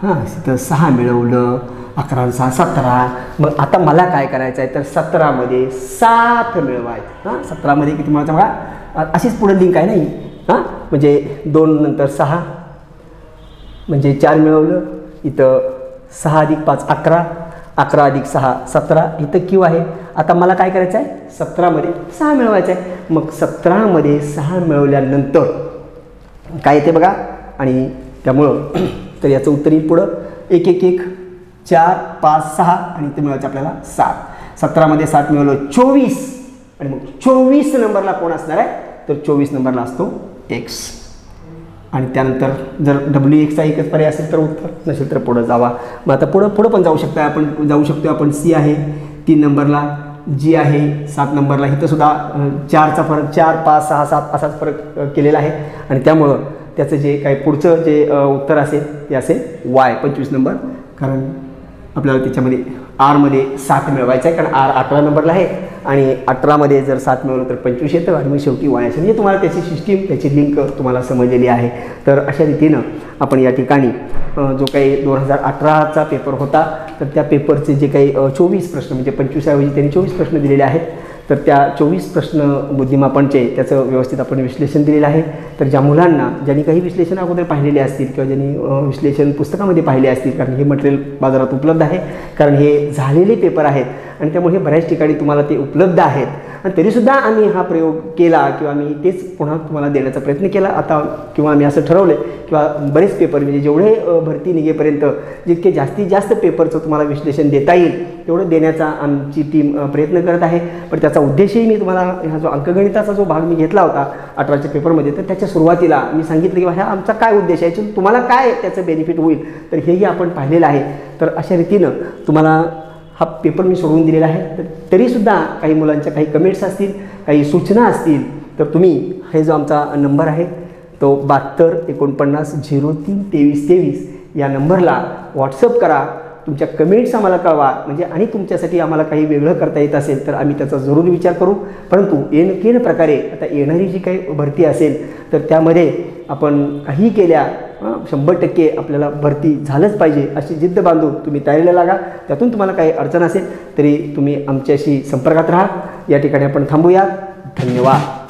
हां, इथं 6 मिळवलं, 11 6 17. मग आता मला काय करायचं आहे, तर 17 मध्ये 7 मिळवायचं. हां, 17 मध्ये किती मिळवायचं बघा, अशीच पुढे लिंक आहे नाही. हां, म्हणजे 2 नंतर 6 म्हणजे 4 मिळवलं. इथं 6 अधिक 5 11, 11 अधिक 6 17. इथं क्यू आहे. आता मला काय करायचं आहे, 17 मध्ये 6 मिळवायचं आहे. मग 17 मध्ये 6 मिळवल्यानंतर काय येते बघा, आणि त्यामुळं तर याचं उत्तर येईल पुढं 1 1 1 4 5 6 आणि इथं मिळवायचं आपल्याला 7. 17 मध्ये 7 मिळवलं 24. आणि मग 24 नंबरला कोण असणार आहे, तर 24 नंबरला असतो एक्स. आणि त्यानंतर जर डब्ल्यू एक्सचा एकच पर्याय असेल तर उत्तर, नसेल तर पुढं जावा. मग आता पुढं पण जाऊ शकतो आपण. सी आहे 3 नंबरला, जी आहे 7 नंबरला. इथं सुद्धा 4चा फरक, 4 5 6 7 असाच फरक केलेला आहे. आणि त्यामुळं त्याचं जे काही पुढचं जे उत्तर असेल ते असेल वाय 25 नंबर. कारण आपल्याला त्याच्यामध्ये आरमध्ये 7 मिळवायचं आहे, कारण आर 18 नंबरला आहे आणि 18 मध्ये जर 7 मिळवलं तर 25 येतं आणि मग शेवटी वाय असेल. म्हणजे तुम्हाला त्याची सिस्टीम, त्याची लिंक तुम्हाला समजलेली आहे. तर अशा रीतीनं आपण या ठिकाणी जो काही 2018चा पेपर होता तर त्या पेपरचे जे काही 24 प्रश्न, म्हणजे 25 ऐवजी त्यांनी 24 प्रश्न दिलेले आहेत. तर त्या 24 प्रश्न बुद्धिमापनचे त्याचं व्यवस्थित आपण विश्लेषण दिलेलं आहे. तर ज्या मुलांना, ज्यांनी काही विश्लेषण अगोदर पाहिलेले असतील किंवा ज्यांनी विश्लेषण पुस्तकामध्ये पाहिले असतील, कारण हे मटेरियल बाजारात उपलब्ध आहे, कारण हे झालेले पेपर आहेत आणि त्यामुळे हे बऱ्याच ठिकाणी तुम्हाला ते उपलब्ध आहेत. आणि तरीसुद्धा आम्ही हा प्रयोग केला किंवा आम्ही तेच पुन्हा तुम्हाला देण्याचा प्रयत्न केला आता, किंवा आम्ही असं ठरवलं किंवा बरेच पेपर, म्हणजे जेवढे भरती निघेपर्यंत जितके जास्तीत जास्त पेपरचं तुम्हाला विश्लेषण देता येईल तेवढं देण्याचा आमची टीम प्रयत्न करत आहे. पण त्याचा उद्देशही मी तुम्हाला, हा जो अंकगणिताचा जो भाग मी घेतला होता 18च्या पेपरमध्ये, तर त्याच्या सुरुवातीला मी सांगितलं की ह्या आमचा काय उद्देश आहे, तुम्हाला काय त्याचं बेनिफिट होईल, तर हेही आपण पाहिलेलं आहे. तर अशा रीतीनं तुम्हाला हा पेपर मी सोडवून दिलेला आहे. तर तरीसुद्धा काही मुलांच्या काही कमेंट्स असतील, काही सूचना असतील, तर तुम्ही हे जो आमचा नंबर आहे तो 72 49 03 23 23 या नंबरला व्हॉट्सअप करा, तुमच्या कमेंट्स आम्हाला कळवा, म्हणजे आणि तुमच्यासाठी आम्हाला काही वेगळं करता येत असेल तर आम्ही त्याचा जरूर विचार करू. परंतु एनकेन प्रकारे आता येणारी जी काही भरती असेल तर त्यामध्ये आपण काही केल्या 100% आपल्याला भरती झालंच पाहिजे अशी जिद्द बांधून तुम्ही तयारीला लागा. त्यातून तुम्हाला काही अडचण असेल तरी तुम्ही आमच्याशी संपर्कात राहा. या ठिकाणी आपण थांबूया. धन्यवाद.